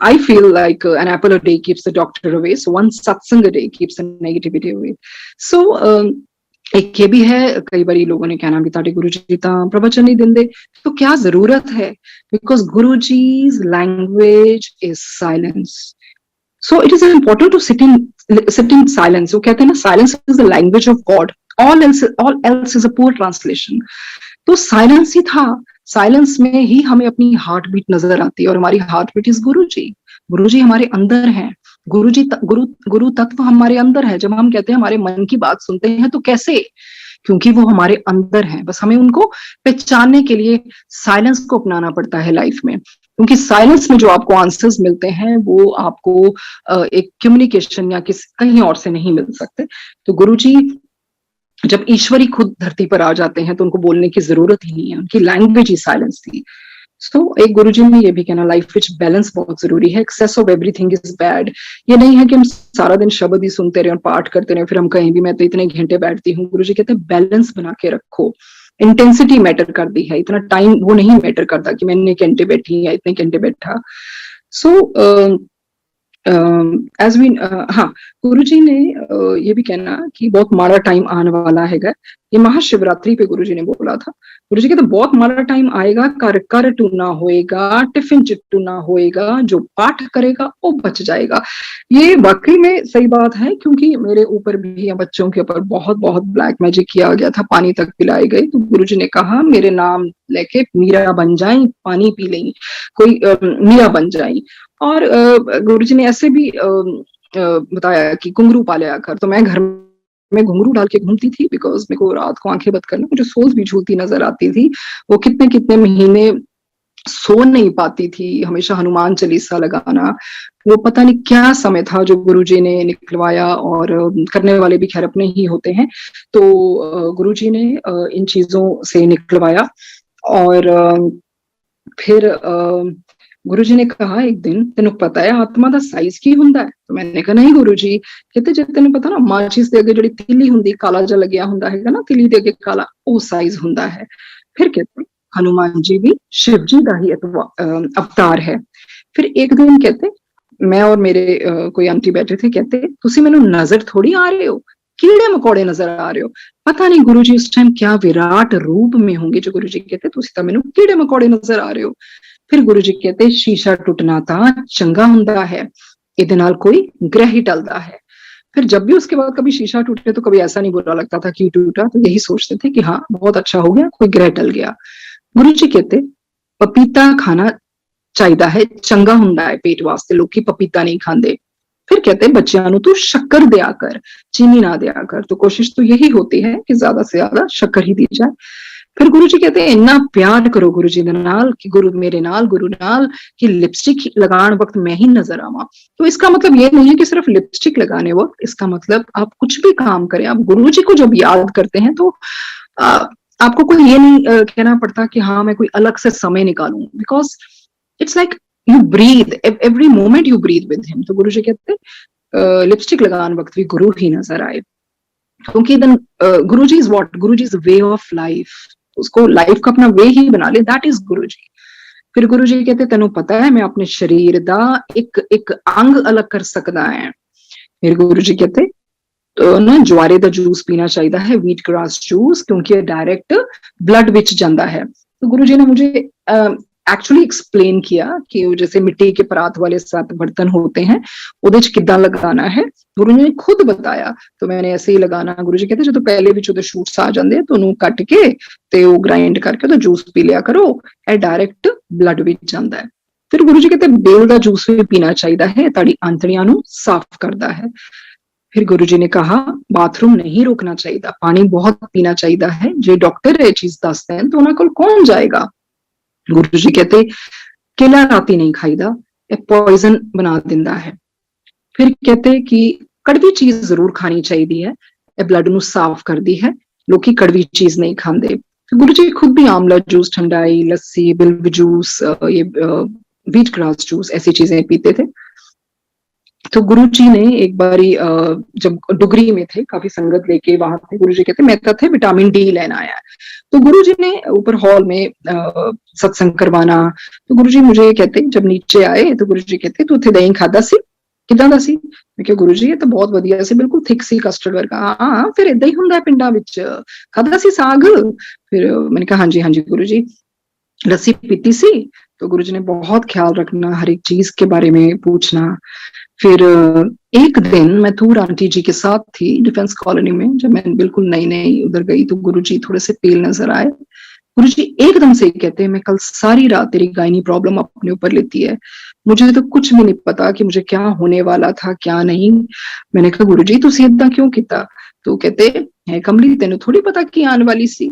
I feel like an apple a day keeps the doctor away, so one satsang a day keeps the negativity away. So एक ये भी है, कई बार लोगों ने कहना भी ताड़े गुरु जी ता प्रवचन नहीं देंदे, तो क्या जरूरत है, बिकॉज गुरु जी's language is silence. So it is important to sit in silence. वो कहते हैं ना, silence is the language of God, all else is a poor translation. तो साइलेंस ही था, साइलेंस में ही हमें अपनी हार्ट बीट नजर आती है, और हमारी हार्ट बीट इज गुरु जी। गुरु जी हमारे अंदर हैं, गुरु तत्व हमारे अंदर है। जब हम कहते हैं हमारे मन की बात सुनते हैं, तो कैसे? क्योंकि वो हमारे अंदर है, बस हमें उनको पहचानने के लिए साइलेंस को अपनाना पड़ता है लाइफ में। क्योंकि साइलेंस में जो आपको आंसर्स मिलते हैं, वो आपको एक कम्युनिकेशन या कहीं और से नहीं मिल सकते। तो गुरु जी जब ईश्वरी खुद धरती पर आ जाते हैं, तो उनको बोलने की जरूरत ही नहीं है, उनकी लैंग्वेज ही साइलेंस थी। सो एक गुरुजी ने ये भी कहना, लाइफ विच बैलेंस बहुत जरूरी है, excess of everything is bad. ये नहीं है कि हम सारा दिन शब्द ही सुनते रहे और पाठ करते रहे, फिर हम कहीं भी मैं तो इतने घंटे बैठती हूँ। गुरुजी कहते हैं बैलेंस बना के रखो। इंटेंसिटी मैटर करती है, इतना टाइम वो नहीं मैटर करता कि मैं इतने घंटे बैठी या इतने घंटे बैठा। सो एज वी हाँ, गुरुजी ने ये भी कहना कि बहुत माड़ा टाइम आने वाला है। ये महाशिवरात्रि पे गुरुजी ने बोला था। गुरुजी कहते बहुत माड़ा टाइम आएगा, कर कर टूना होएगा, टिफिन चिट्टू ना होएगा, जो पाठ करेगा वो बच जाएगा। ये वाकई में सही बात है, क्योंकि मेरे ऊपर भी या बच्चों के ऊपर बहुत बहुत ब्लैक मैजिक किया गया था, पानी तक पिलाए गए। तो गुरुजी ने कहा मेरे नाम लेके मीरा बन जाए, पानी पी लें, कोई मीरा बन जाए। और गुरुजी ने ऐसे भी बताया कि घुंघरू पालिया कर। तो मैं घर में घुंघरू डाल के घूमती थी, बिकॉज मेरे को रात को आंखें बंद करना मुझे सोच भी झूलती नजर आती थी। वो कितने कितने महीने सो नहीं पाती थी, हमेशा हनुमान चालीसा लगाना। वो पता नहीं क्या समय था जो गुरुजी ने निकलवाया, और करने वाले भी खैर अपने ही होते हैं। तो गुरुजी ने इन चीजों से निकलवाया। और फिर गुरुजी ने कहा एक दिन, तेन पता है आत्मा का साइज की हुंदा है? तो मैंने कहा नहीं गुरुजी। कहते जे तेन पता ना, माचिस दे अगे जिहड़ी तिली हुंदी, काला जा लग्या हुंदा हैगा ना, तिली दे अगे काला, वो साइज हुंदा है। फिर कहते हनुमान जी भी शिव जी का ही अवतार है। फिर एक दिन कहते मैं और मेरे कोई आंटी बैठे थे, कहते तुसी मैनू नजर थोड़ी आ रहे हो, कीड़े मकोड़े नजर आ रहे हो। पता नहीं गुरुजी उस टाइम क्या विराट रूप में होंगे जो गुरुजी कहते तुसी तां मैनू कीड़े मकोड़े नजर आ रहे हो। फिर गुरुजी कहते शीशा टूटना तां चंगा हुंदा है, इहदे नाल कोई ग्रह ही टलदा है। फिर जब भी उसके बाद कभी शीशा टूटे तो कभी ऐसा नहीं बुरा लगता था कि टूटा, तो यही सोचते थे कि हाँ बहुत अच्छा हो गया, कोई ग्रह टल गया। गुरुजी कहते पपीता खाना चाहिदा है, चंगा हुंदा है पेट वास्ते, लोकी पपीता नहीं खांदे। फिर कहते बच्चियां नू तू शक्कर दिया कर, चीनी ना दिया कर। तो कोशिश तो यही होती है कि ज्यादा से ज्यादा शक्कर ही दी जाए। फिर गुरु जी कहते हैं इन्ना प्यार करो गुरु जी दे नाल कि गुरु मेरे नाल, गुरु नाल कि लिपस्टिक लगान वक्त मैं ही नजर आवा। तो इसका मतलब ये नहीं है कि सिर्फ लिपस्टिक लगाने वक्त, इसका मतलब आप कुछ भी काम करें, आप गुरु जी को जब याद करते हैं तो आपको कोई ये नहीं कहना पड़ता कि हाँ मैं कोई अलग से समय निकालूं, because it's like you breathe every moment, you breathe with him. तो गुरु जी कहते लिपस्टिक लगान वक्त भी गुरु ही नजर आए, क्योंकि then Guru ji is what, Guru ji is way of life. उसको लाइफ का अपना वे ही बना ले, दैट इज गुरु जी। फिर गुरु जी कहते तेनू पता है मैं अपने शरीर दा एक अंग अलग कर सकदा है। फिर गुरु जी कहते तो ना ज्वारे दा जूस पीना चाहिए है, व्हीट ग्रास जूस, क्योंकि डायरेक्ट ब्लड विच जाता है। तो गुरु जी ने मुझे एक्चुअली एक्सप्लेन किया कि वो जैसे मिट्टी के परात वाले 7 बर्तन होते हैं, उहदे च किद्दां लगाना है, गुरु जी ने खुद बताया। तो मैंने ऐसे ही लगाना। गुरु जी कहते जो तो पहले भी जो शूट्स आ जाते तो उन्होंने कट के ते वो ग्राइंड करके तो जूस पी लिया करो, ए डायरेक्ट ब्लड विच जाता है। फिर गुरु जी कहते बेल का जूस भी पीना चाहिए है, ताड़ी आंतड़ियां नू साफ करता है। फिर गुरु जी ने कहा बाथरूम नहीं रोकना चाहिए, पानी बहुत पीना चाहिए है। जो डॉक्टर ये चीज दसते हैं तो उन्होंने कोल कौन जाएगा। गुरु जी कहते केला राती नहीं खाईदा, पॉइजन बना दिंदा है। फिर कहते कि कड़वी चीज जरूर खानी चाहिए है, ब्लड नू साफ करती है, लोग कड़वी चीज नहीं खाते। गुरु जी खुद भी आंवला जूस, ठंडाई, लस्सी, बिल्व जूस, ये व्हीट ग्रास जूस, ऐसी चीजें पीते थे। तो गुरुजी ने एक बारी जब डुगरी में थे, काफी संगत लेके वहां थे, गुरुजी कहते मेहता थे विटामिन डी लेना आया है। तो गुरुजी ने ऊपर हॉल में सत्संग करवाना। तो गुरुजी मुझे कहते जब नीचे आए तो गुरुजी कहते तू थे दही खादा सी ਕਿਦਾਂ ਦਾ ਸੀ? ਮੈਂ ਕਿਹਾ ਗੁਰੂ ਜੀ ਇਹ ਤਾਂ ਬਹੁਤ ਵਧੀਆ ਸੀ, ਬਿਲਕੁਲ ਥਿਕ ਸੀ ਕਸਟਰਡ ਵਰਗਾ। ਹਾਂ ਫਿਰ ਇਦਾਂ ਹੀ ਹੁੰਦਾ ਪਿੰਡਾਂ ਵਿੱਚ, ਖਾਦਾ ਸੀ ਸਾਗ? फिर मैंने कहा हाँ जी हाँ जी गुरु जी। लस्सी पीती सी? तो गुरु जी ने बहुत ख्याल रखना, हर एक चीज के बारे में पूछना। फिर एक दिन मैं तूर आंटी जी के साथ थी डिफेंस कॉलोनी में, जब मैं बिल्कुल नई नई उधर गई तो गुरु जी थोड़े से पेल नजर आए। गुरु जी एकदम से कहते हैं मैं कल सारी रात तेरी गायनी प्रॉब्लम अपने ऊपर लेती है। मुझे तो कुछ भी नहीं पता कि मुझे क्या होने वाला था क्या नहीं। मैंने कहा गुरु जी तुसी इदा क्यों किया? तो कहते है कमली तेन थोड़ी पता की आने वाली सी।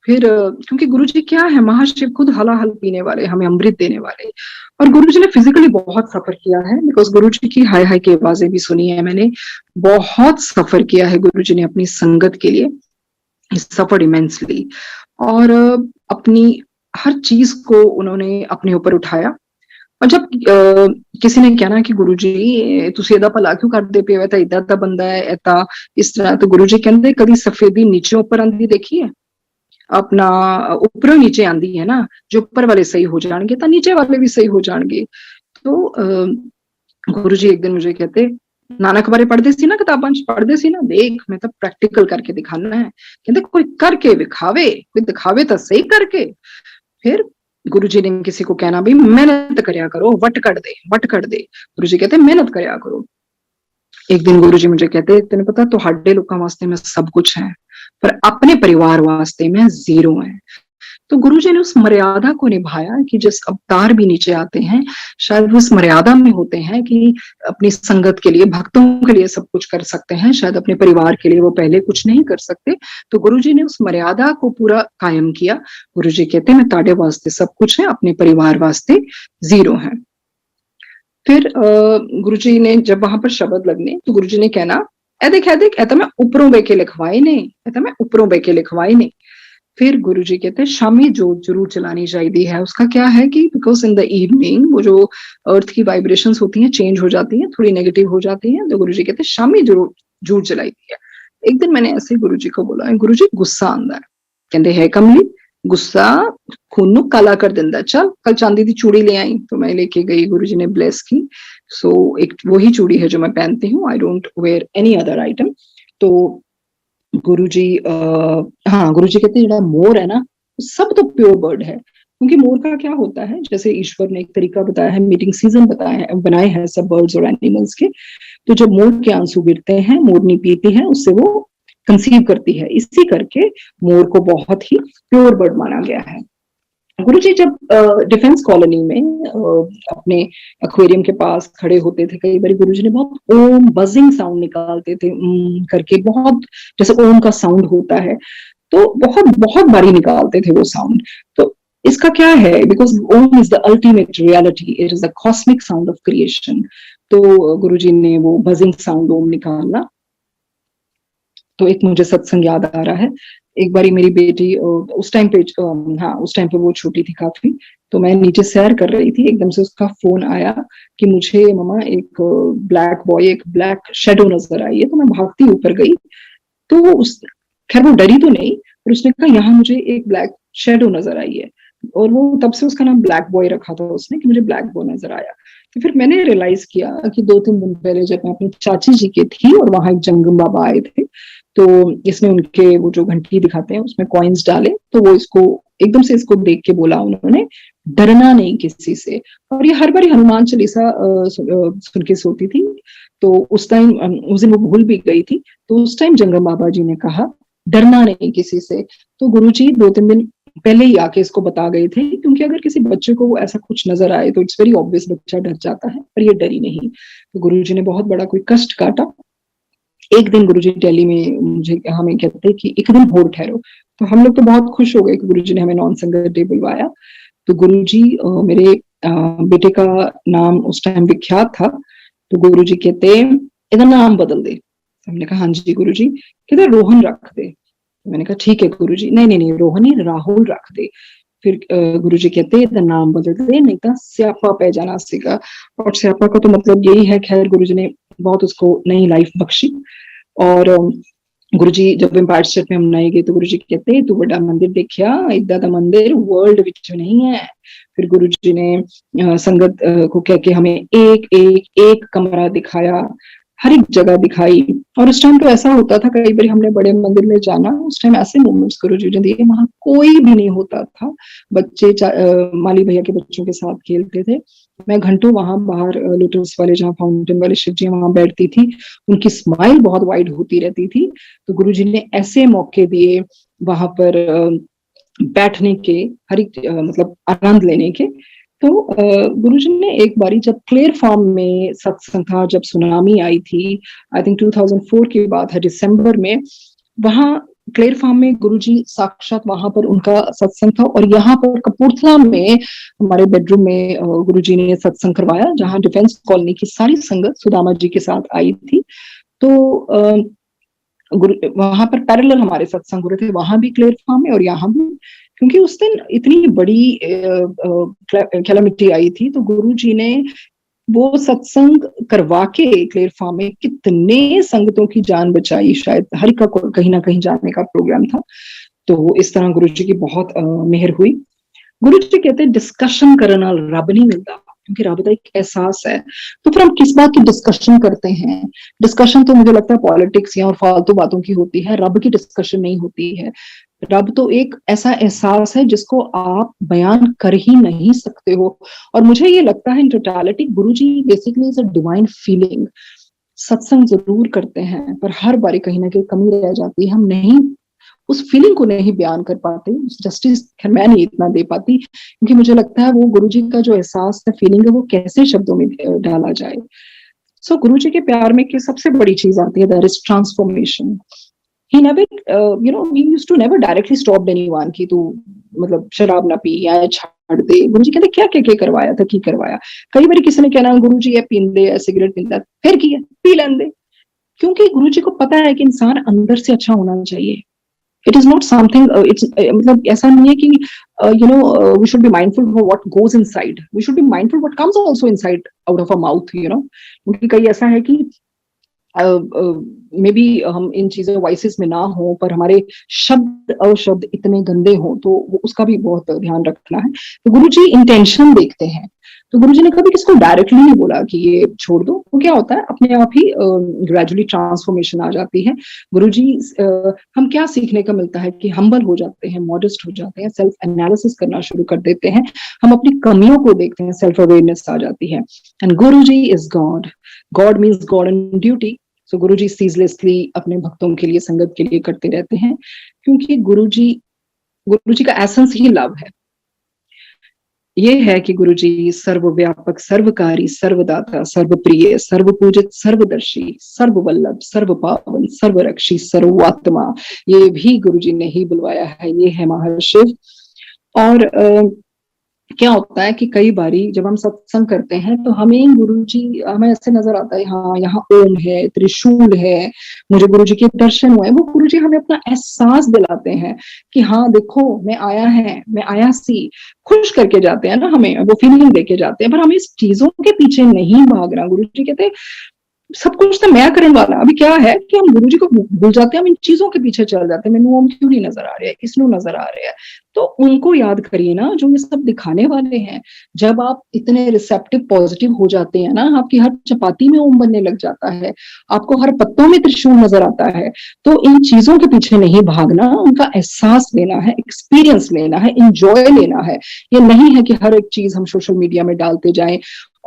फिर क्योंकि गुरु जी क्या है, महाशिव खुद हलाहल पीने वाले, हमें अमृत देने वाले। और गुरु जी ने फिजिकली बहुत सफर किया है, बिकॉज गुरु जी की हाय हाय की आवाजें भी सुनी है मैंने। बहुत सफर किया है गुरु जी ने अपनी संगत के लिए, सफर्ड इमेंसली। और अपनी हर चीज को उन्होंने अपने ऊपर उठाया। और जब किसी ने कहना कि गुरु जी तुसी एदा भला क्यों करदे पे हो, तो इदा दा बंदा है ऐता इस तरह, तो गुरु जी कहते कभी सफेदी नीचे ऊपर आंदी देखी है? अपना ऊपरों नीचे आंदी है ना, जो ऊपर वाले सही हो जाएंगे तो नीचे वाले भी सही हो जाएंगे। तो गुरु जी एक दिन मुझे कहते नानक बारे पढ़ते सी ना, किताबां पढ़ते सी ना, देख मैं तो प्रैक्टिकल करके दिखाना है। कहते कोई करके दिखावे, कोई दिखावे तो सही करके। फिर गुरु जी ने किसी को कहना भी मेहनत करया करो, वट कट दे वट कट दे। गुरु जी कहते मेहनत करया करो। एक दिन गुरु जी मुझे कहते तेन पता तुहाडे लोकां वास्ते मैं सब कुछ है, पर अपने परिवार वास्ते मैं जीरो है। तो गुरु जी ने उस मर्यादा को निभाया कि जिस अवतार भी नीचे आते हैं शायद उस मर्यादा में होते हैं कि अपनी संगत के लिए, भक्तों के लिए सब कुछ कर सकते हैं, शायद अपने परिवार के लिए वो पहले कुछ नहीं कर सकते। तो गुरु जी ने उस मर्यादा को पूरा कायम किया। गुरु जी कहते हैं मैं ताड़े वास्ते सब कुछ है, अपने परिवार वास्ते जीरो है। फिर गुरु जी ने जब वहां पर शब्द लगने तो गुरु जी ने कहना ए देख ए तो मैं उपरों बह के लिखवाए नहीं, ए तो मैं उपरों बह के लिखवाए नहीं। फिर गुरु जी कहते हैं शामी जोत जरूर चलानी चाहिए है। उसका क्या है कि बिकॉज इन द इवनिंग वो जो अर्थ की वाइब्रेशंस होती हैं चेंज हो जाती हैं, थोड़ी नेगेटिव हो जाती हैं, तो गुरु जी कहते हैं शामी जरूर जोत जलाई दी है। एक दिन मैंने ऐसे गुरु जी को बोला गुरु जी गुस्सा आंदा है। कहते है कमली गुस्सा खून नु काला कर दिंदा, चल कल चांदी की चूड़ी ले आई। तो मैं लेके गई, गुरु जी ने ब्लेस की। सो एक वही चूड़ी है जो मैं पहनती हूँ, I don't wear any other item. तो गुरुजी हाँ गुरुजी कहते हैं ਜਿਹੜਾ मोर है ना सब तो प्योर बर्ड है, क्योंकि मोर का क्या होता है, जैसे ईश्वर ने एक तरीका बताया है, मीटिंग सीजन बनाए हैं सब बर्ड्स और एनिमल्स के। तो जब मोर के आंसू गिरते हैं, मोरनी पीती है, उससे वो कंसीव करती है, इसी करके मोर को बहुत ही प्योर बर्ड माना गया है। गुरु जी जब डिफेंस कॉलोनी में अपने एक्वेरियम के पास खड़े होते थे, कई बार गुरु जी ने बहुत ओम बजिंग साउंड निकालते थे करके, बहुत जैसे ओम का साउंड होता है, तो बहुत बहुत बारी निकालते थे वो साउंड। तो इसका क्या है, because Om is the ultimate reality, it is the cosmic sound of creation. तो गुरु जी ने वो बजिंग साउंड ओम निकालना। तो एक मुझे सत्संग याद आ रहा है, एक बारी मेरी बेटी उस टाइम पे वो छोटी थी काफी, तो मैं नीचे सैर कर रही थी, एकदम से उसका फोन आया कि मुझे मम्मा एक ब्लैक बॉय, एक ब्लैक शेडो नजर आई है। तो मैं भागती ऊपर गई, तो उस खैर वो डरी तो नहीं, पर उसने कहा यहाँ मुझे एक ब्लैक शेडो नजर आई है, और वो तब से उसका नाम ब्लैक बॉय रखा था उसने कि मुझे ब्लैक बॉय नजर आया। तो फिर मैंने रियलाइज किया कि 2-3 दिन पहले जब मैं अपनी चाची जी के थी और वहां एक जंगम बाबा आए थे, तो इसने उनके वो जो घंटी दिखाते हैं उसमें कॉइन्स डाले, तो वो इसको एकदम से इसको देख के बोला उन्होंने डरना नहीं किसी से। और ये हर बारी हनुमान चालीसा सुन के सोती थी, तो उस टाइम उस दिन वो भूल भी गई थी, तो उस टाइम जंगम बाबा जी ने कहा डरना नहीं किसी से। तो गुरुजी 2-3 दिन पहले ही आके इसको बता गए थे, क्योंकि अगर किसी बच्चे को ऐसा कुछ नजर आए तो इट्स वेरी ऑब्वियस बच्चा डर जाता है, पर ये डरी नहीं। तो गुरुजी ने बहुत बड़ा कोई कष्ट काटा। एक दिन गुरुजी दिल्ली में मुझे हमें कहते कि एक दिन और ठहरो, तो हम लोग तो बहुत खुश हो गए कि गुरुजी ने हमें नॉन संगत डे बुलवाया। तो गुरुजी मेरे बेटे का नाम उस टाइम विख्यात था, तो गुरुजी कहते इधर नाम बदल दे। हमने कहा हाँ जी गुरुजी। कहते रोहन रख दे। मैंने कहा ठीक है गुरुजी। नहीं रोहन ही, राहुल रख दे। फिर गुरुजी कहते इधर नाम बदल दे, नहीं तो स्यापा पै जाना सीगा। और स्यापा का तो मतलब यही है, खैर गुरुजी ने बहुत उसको नई लाइफ बख्शी। और गुरुजी जब एम्पायर स्टेट में हम नए गए तो गुरुजी कहते तू बड़ा मंदिर देखिया, इदा दा मंदिर वर्ल्ड विच नहीं है। फिर गुरुजी ने संगत को कह के हमें एक कमरा दिखाया, हर एक जगह दिखाई। और उस टाइम तो ऐसा होता था, कई बार हमने बड़े मंदिर में जाना, उस टाइम ऐसे मोमेंट्स गुरुजी ने दिए, वहां कोई भी नहीं होता था, बच्चे माली भैया के बच्चों के साथ खेलते थे। मैं घंटों वहां बाहर लोटस वाले जहाँ फाउंटेन वाले शिव जी वहां बैठती थी, उनकी स्माइल बहुत वाइड होती रहती थी। तो गुरुजी ने ऐसे मौके दिए वहां पर बैठने के, हर एक मतलब आनंद लेने के। तो गुरुजी ने एक बारी जब क्लेयर फार्म में सत्संग था, जब सुनामी आई थी, आई थिंक 2004 की बात है, दिसंबर में, वहां क्लेयर फार्म में गुरुजी साक्षात वहां पर उनका सत्संग था। और यहाँ पर कपूरथला में हमारे बेडरूम में गुरुजी ने सत्संग करवाया, जहाँ डिफेंस कॉलोनी की सारी संगत सुदामा जी के साथ आई थी। तो वहां पर पैरेलल हमारे सत्संग हो रहे थे, वहां भी क्लेयर फार्म में और यहाँ भी, क्योंकि उस दिन इतनी बड़ी कैलामिटी आई थी। तो गुरुजी ने वो सत्संग करवा के क्लेयर फार्म में कितने संगतों की जान बचाई, शायद हर का कहीं ना कहीं जाने का प्रोग्राम था। तो इस तरह गुरुजी की बहुत मेहर हुई। गुरुजी कहते हैं डिस्कशन करना रब नहीं मिलता, क्योंकि रब का एक एहसास है। तो फिर हम किस बात की डिस्कशन करते हैं? डिस्कशन तो मुझे लगता है पॉलिटिक्स या और फालतू बातों की होती है, रब की डिस्कशन नहीं होती है। रब तो एक ऐसा एहसास है जिसको आप बयान कर ही नहीं सकते हो। और मुझे ये लगता है in totality Guruji basically is a divine feeling. सत्संग जरूर करते हैं पर हर बारी कहीं ना कहीं कमी रह जाती है, हम नहीं उस फीलिंग को नहीं बयान कर पाते, उस जस्टिस मैं नहीं इतना दे पाती, क्योंकि मुझे लगता है वो गुरुजी का जो एहसास है, फीलिंग है, वो कैसे शब्दों में डाला जाए। सो गुरुजी के प्यार में की सबसे बड़ी चीज आती है that is transformation. he never he used to never directly stopped anyone कि तू मतलब शराब ना पी या छाड़ दे। गुरुजी कहते क्या क्या क्या करवाया था, की करवाया। कई बार किसी ने कहना गुरुजी ये पींदे है, सिगरेट पींदा, फिर की है पी लें दे, क्योंकि गुरुजी को पता है कि इंसान अंदर से अच्छा होना चाहिए। It is not something, it's मतलब ऐसा नहीं है कि we should be mindful for what goes inside, we should be mindful what comes also inside out of a mouth, क्योंकि कई ऐसा है कि मे बी हम इन चीजों वॉइसेस में ना हो, पर हमारे शब्द अशब्द इतने गंदे हो, तो उसका भी बहुत ध्यान रखना है। तो गुरुजी इंटेंशन देखते हैं। तो गुरुजी ने कभी किसको डायरेक्टली नहीं बोला कि ये छोड़ दो, वो क्या होता है अपने आप ही ग्रेजुअली ट्रांसफॉर्मेशन आ जाती है। गुरुजी हम क्या सीखने का मिलता है कि हम्बल हो जाते हैं, मॉडेस्ट हो जाते हैं, सेल्फ एनालिसिस करना शुरू कर देते हैं, हम अपनी कमियों को देखते हैं, सेल्फ अवेयरनेस आ जाती है। And Guruji is God, God means God in duty. So Guruji ceaselessly अपने भक्तों के लिए, संगत के लिए करते रहते हैं, क्योंकि गुरुजी का एसेंस ही लव है। ये है कि गुरुजी सर्वव्यापक, सर्वकारी, सर्वदाता, सर्वप्रिय, सर्वपूजित, सर्वदर्शी, सर्ववल्लभ, सर्वपावन, सर्वरक्षी, सर्वात्मा, ये भी गुरुजी ने ही बुलवाया है। ये है महाशिव। और क्या होता है कि कई बारी जब हम सत्संग करते हैं तो हमें गुरुजी, हमें ऐसे नजर आता है हाँ यहाँ ओम है, त्रिशूल है, मुझे गुरुजी के दर्शन हुए। वो गुरुजी हमें अपना एहसास दिलाते हैं कि हाँ देखो मैं आया है, मैं आया सी, खुश करके जाते हैं ना, हमें वो फीलिंग देके जाते हैं। पर हमें इस चीजों के पीछे नहीं भागना। गुरुजी कहते हैं सब कुछ तो मैं करने वाला। अभी क्या है कि हम गुरुजी को भूल जाते हैं, हम इन चीजों के पीछे चल जाते हैं, मैनू ओम क्यों नहीं नजर आ रहा है, किसनू नजर आ रहा है। तो उनको याद करिए ना जो ये सब दिखाने वाले हैं। जब आप इतने रिसेप्टिव पॉजिटिव हो जाते हैं ना, आपकी हर चपाती में ओम बनने लग जाता है, आपको हर पत्तों में त्रिशूल नजर आता है। तो इन चीजों के पीछे नहीं भागना, उनका एहसास लेना है, एक्सपीरियंस लेना है, इंजॉय लेना है। ये नहीं है कि हर एक चीज हम सोशल मीडिया में डालते जाएं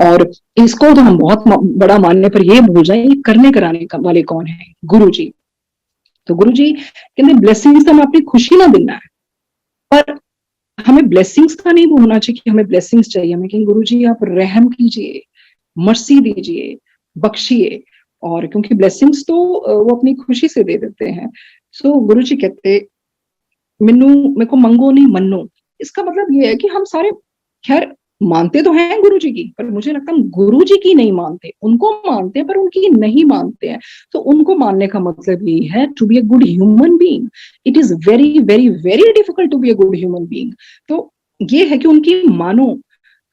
और इसको तो हम बहुत बड़ा मानने पर ये भूल जाए ये करने कराने वाले कौन है, गुरुजी। तो गुरुजी कहते ब्लेसिंग्स तो हमें अपनी खुशी ना देना है, पर हमें ब्लेसिंग्स का नहीं होना चाहिए कि हमें ब्लेसिंग्स चाहिए। हमें कहें गुरुजी आप रहम कीजिए, मर्सी दीजिए, बख्शिए। और क्योंकि ब्लेसिंग्स तो वो अपनी खुशी से दे देते हैं। सो गुरुजी कहते मेरे को मंगो नहीं मन्नो। इसका मतलब ये है कि हम सारे खैर मानते तो हैं गुरुजी की, पर मुझे लगता है हम गुरुजी की नहीं मानते, उनको मानते हैं पर उनकी नहीं मानते हैं। तो उनको मानने का मतलब ये है to be a good human being. It is very very very difficult to be a good human being. तो ये है कि उनकी मानो,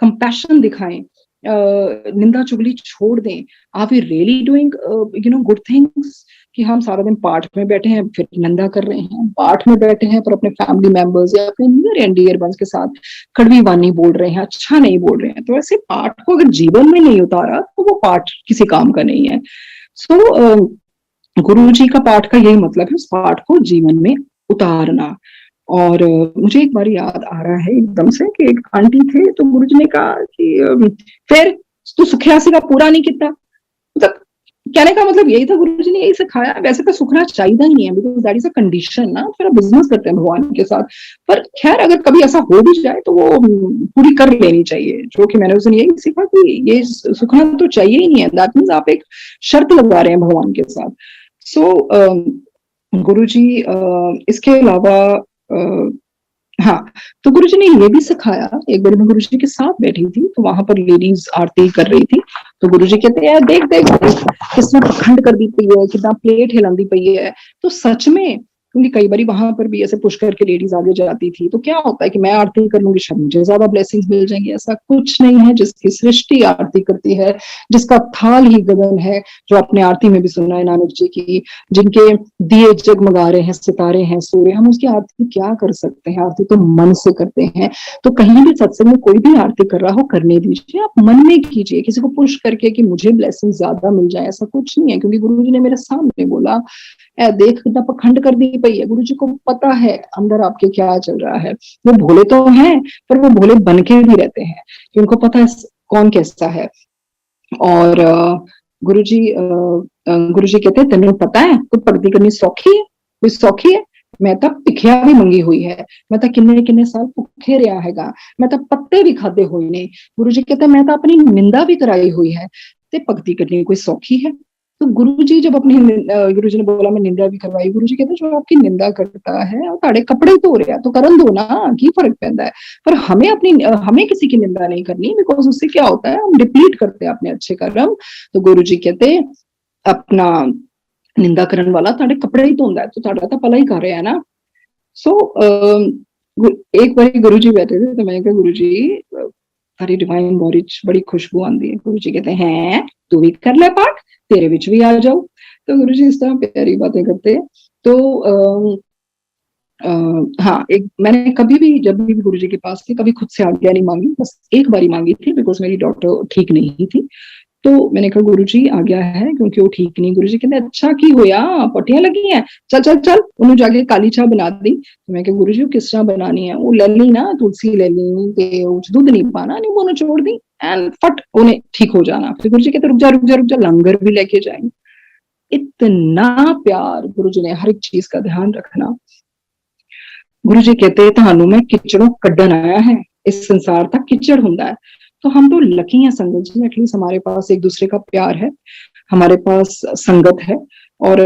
कंपैशन दिखाएं, निंदा चुगली छोड़ दें, are we really doing good things, कि हम सारा दिन पाठ में बैठे हैं फिर निंदा कर रहे हैं, पाठ में बैठे हैं पर अपने फैमिली मेंबर्स या अपने नियर एंड डियर वंस के साथ कड़वी वाणी बोल रहे हैं, अच्छा नहीं बोल रहे हैं। तो ऐसे पाठ को अगर जीवन में नहीं उतारा तो वो पाठ किसी काम का नहीं है। सो गुरु जी का पाठ का यही मतलब है, उस पाठ को जीवन में उतारना। और मुझे एक बार याद आ रहा है एकदम से कि एक आंटी थे, तो गुरु जी ने कहा कि फिर तू सुखियासी का पूरा नहीं किया। मतलब कहने का मतलब यही था, गुरु जी ने यही सिखाया। वैसे तो सुखना चाहिए नहीं है, because that is a condition ना, फिर आप बिजनेस करते हैं भगवान के साथ। पर खैर अगर कभी ऐसा हो भी जाए तो वो पूरी कर लेनी चाहिए, जो कि मैंने उस दिन यही सीखा कि ये सुखना तो चाहिए ही नहीं है। दैट मीन्स आप एक शर्त लगा रहे हैं भगवान के साथ। सो गुरु जी इसके अलावा हाँ, तो गुरुजी ने ये भी सिखाया। एक बार मैं गुरुजी के साथ बैठी थी तो वहां पर लेडीज आरती कर रही थी, तो गुरुजी कहते हैं देख देख देख किसने पखंड कर दी पई है, कितना प्लेट हिलांदी पई है। तो सच में, क्योंकि कई बार वहां पर भी ऐसे पुश करके लेडीज आगे जाती थी, तो क्या होता है कि मैं आरती कर लूंगी शायद मुझे ज्यादा ब्लेसिंग्स मिल जाएंगे। ऐसा कुछ नहीं है। जिसकी सृष्टि आरती करती है, जिसका थाल ही गगन है, जो आपने आरती में भी सुना है नानक जी की, जिनके दिए जगमगा रहे हैं, सितारे हैं, सूर्य, हम उसकी आरती क्या कर सकते हैं? आरती तो मन से करते हैं। तो कहीं भी सत्संग में कोई भी आरती कर रहा हो, करने दीजिए, आप मन में कीजिए, किसी को पुश करके कि मुझे ब्लेसिंग ज्यादा मिल जाए, ऐसा कुछ नहीं है। क्योंकि गुरु जी ने मेरे सामने बोला, ए देख कितना पखंड कर दी पई है। गुरु जी को पता है अंदर आपके क्या चल रहा है। वो भोले तो हैं, पर वो भोले बन के भी रहते हैं, कि उनको पता है कौन कैसा है। और गुरुजी कहते हैं तेन पता है कोई भगती करनी सौखी है? कोई सौखी है? मैं तो भिखिया भी मंगी हुई है, मैं तो किन्ने किन्ने साल भुखे रहा हैगा, मैं तो पत्ते भी खादे हुए ने। गुरु जी कहते मैं तो अपनी निंदा भी कराई हुई है, ते भगती करनी कोई सौखी है? तो गुरु जी जब अपनी गुरु जी ने बोला मैं निंदा भी करवाई, गुरु जी कहते जो आपकी निंदा करता है और ताड़े कपड़े धो रहा तो करन दो ना, की फर्क पैदा है। पर हमें किसी की निंदा नहीं करनी, बिकॉज उससे क्या होता है हम डिप्लीट करते हैं अपने अच्छे कर्म। तो गुरु जी कहते अपना निंदा करने वाला ताड़े कपड़े ही धोंदा है, तो ताड़ा तो भला ही कर रहा है ना। सो एक बार गुरु जी बैठे थे, तो मैंने कहा गुरु जी तारी डिवाइन बॉडी बड़ी खुशबू आती है। गुरु जी कहते हैं तू भी कर ले पाठ, तेरे विच भी आ जाओ। तो गुरु जी इस तरह प्यारी बातें करते हैं। तो हाँ, एक मैंने कभी भी जब भी गुरु जी के पास थी कभी खुद से आज्ञा नहीं मांगी, बस एक बारी मांगी थी, बिकॉज मेरी डॉटर ठीक नहीं थी। तो मैंने कहा गुरु जी आज्ञा है, क्योंकि वो ठीक नहीं। गुरु जी कहते अच्छा की होया पट्टियां लगी हैं, चल चल चल उन्होंने जाके काली चाह बना दी। तो मैं कहा गुरु जी किस चाह बनानी है? वो ले ली ना, तुलसी ले ली, ते दूध नहीं पाना, नहीं वो छोड़ दी एंड फट उन्हें ठीक हो जाना। फिर गुरु जी कहते रुक जा रुक जा रुक जा, लंगर भी लेके जाएंगे। इतना प्यार गुरु जी ने, हर एक चीज का ध्यान रखना। गुरु जी कहते थानू मैं किचड़ों कड्डन आया है, इस संसार तक किचड़ हुंदा है। तो हम तो लकी हैं संगत जी, एटलीस्ट हमारे पास एक दूसरे का प्यार है, हमारे पास संगत है। और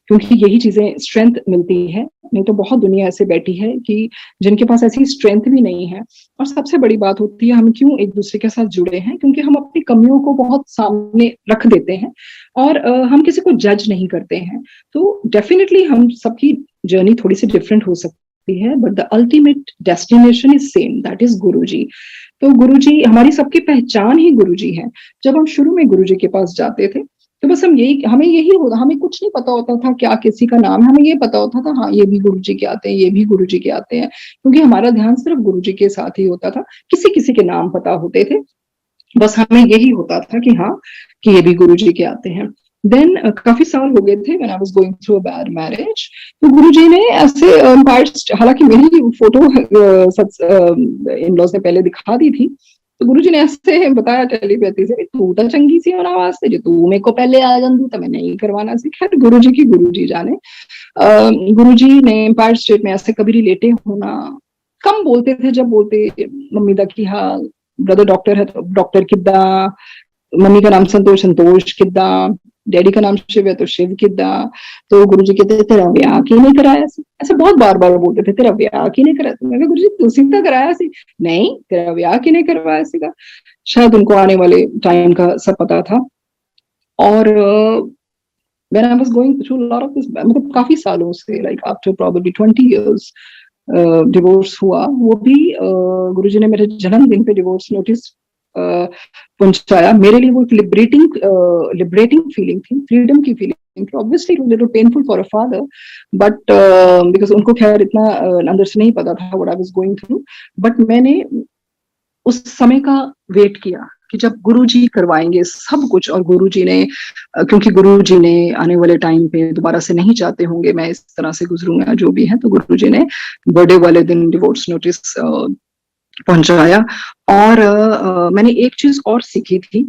क्योंकि यही चीजें स्ट्रेंथ मिलती है, नहीं तो बहुत दुनिया ऐसे बैठी है कि जिनके पास ऐसी स्ट्रेंथ भी नहीं है। और सबसे बड़ी बात होती है हम क्यों एक दूसरे के साथ जुड़े हैं, क्योंकि हम अपनी कमियों को बहुत सामने रख देते हैं और हम किसी को जज नहीं करते हैं। तो डेफिनेटली हम सबकी जर्नी थोड़ी सी डिफरेंट हो सकती है, but the ultimate destination is same, that is गुरु जी। तो गुरु जी हमारी सबकी पहचान ही गुरु जी है। जब हम शुरू में गुरु जी के पास जाते थे तो बस हमें यही होता, हमें कुछ नहीं पता होता था क्या किसी का नाम है, हमें ये पता होता था हाँ ये भी गुरु जी के आते हैं, ये भी गुरु जी के आते हैं, क्योंकि हमारा ध्यान सिर्फ गुरु जी के साथ ही होता था। किसी किसी के नाम पता होते थे, बस हमें यही होता था कि हाँ कि ये भी गुरु जी के आते हैं। देन काफी साल हो गए थे, when I was going through a bad marriage, तो गुरुजी ने ऐसे हालांकि मेरी फोटो इन लॉज ने पहले दिखा दी थी, तो गुरुजी ने ऐसे बताया टेलीपैथी से तू तो चंगी सी होना वास्ते जो तू मेरे को पहले आ जाती तो मैं नहीं करवाना सी। खैर गुरुजी की गुरुजी जाने। गुरुजी ने एम्पायर स्टेट में ऐसे कभी रिलेटे होना कम बोलते थे, जब बोलते मम्मी दा की हाल, ब्रदर डॉक्टर है तो डॉक्टर किदा, मम्मी का नाम संतोष, संतोष किदा, डैडी का नाम शिव है तो शिव किदा। तो गुरु जी कहते तेरा ब्याह क्यों नहीं कराया सी? ऐसे बहुत बार बार बोलते थे तेरा ब्याह क्यों नहीं कराया? मैं गुरु जी तुसी तो कराया सी। नहीं तेरा ब्याह क्यों नहीं करवाया सीगा? शायद उनको आने वाले टाइम का सब पता था। और when I was going through a lot of this, मतलब काफी सालों से, like after probably 20 years divorce हुआ। वो भी गुरुजी ने मेरे जन्मदिन पे डिवोर्स नोटिस पहुंचाया, मेरे लिए वो एक लिबरेटिंग फीलिंग थी, फ्रीडम की फीलिंग थी। Obviously it was little painful for a father, but because उनको खैर इतना अंदर से नहीं पता था what I was going through, but मैंने उस समय का वेट किया कि जब गुरुजी करवाएंगे सब कुछ। और गुरुजी ने क्योंकि गुरुजी ने आने वाले टाइम पे दोबारा से नहीं चाहते होंगे मैं इस तरह से गुजरूंगा जो भी है, तो गुरुजी ने बर्थडे वाले दिन डिवोर्स नोटिस पहुंचाया। और मैंने एक चीज और सीखी थी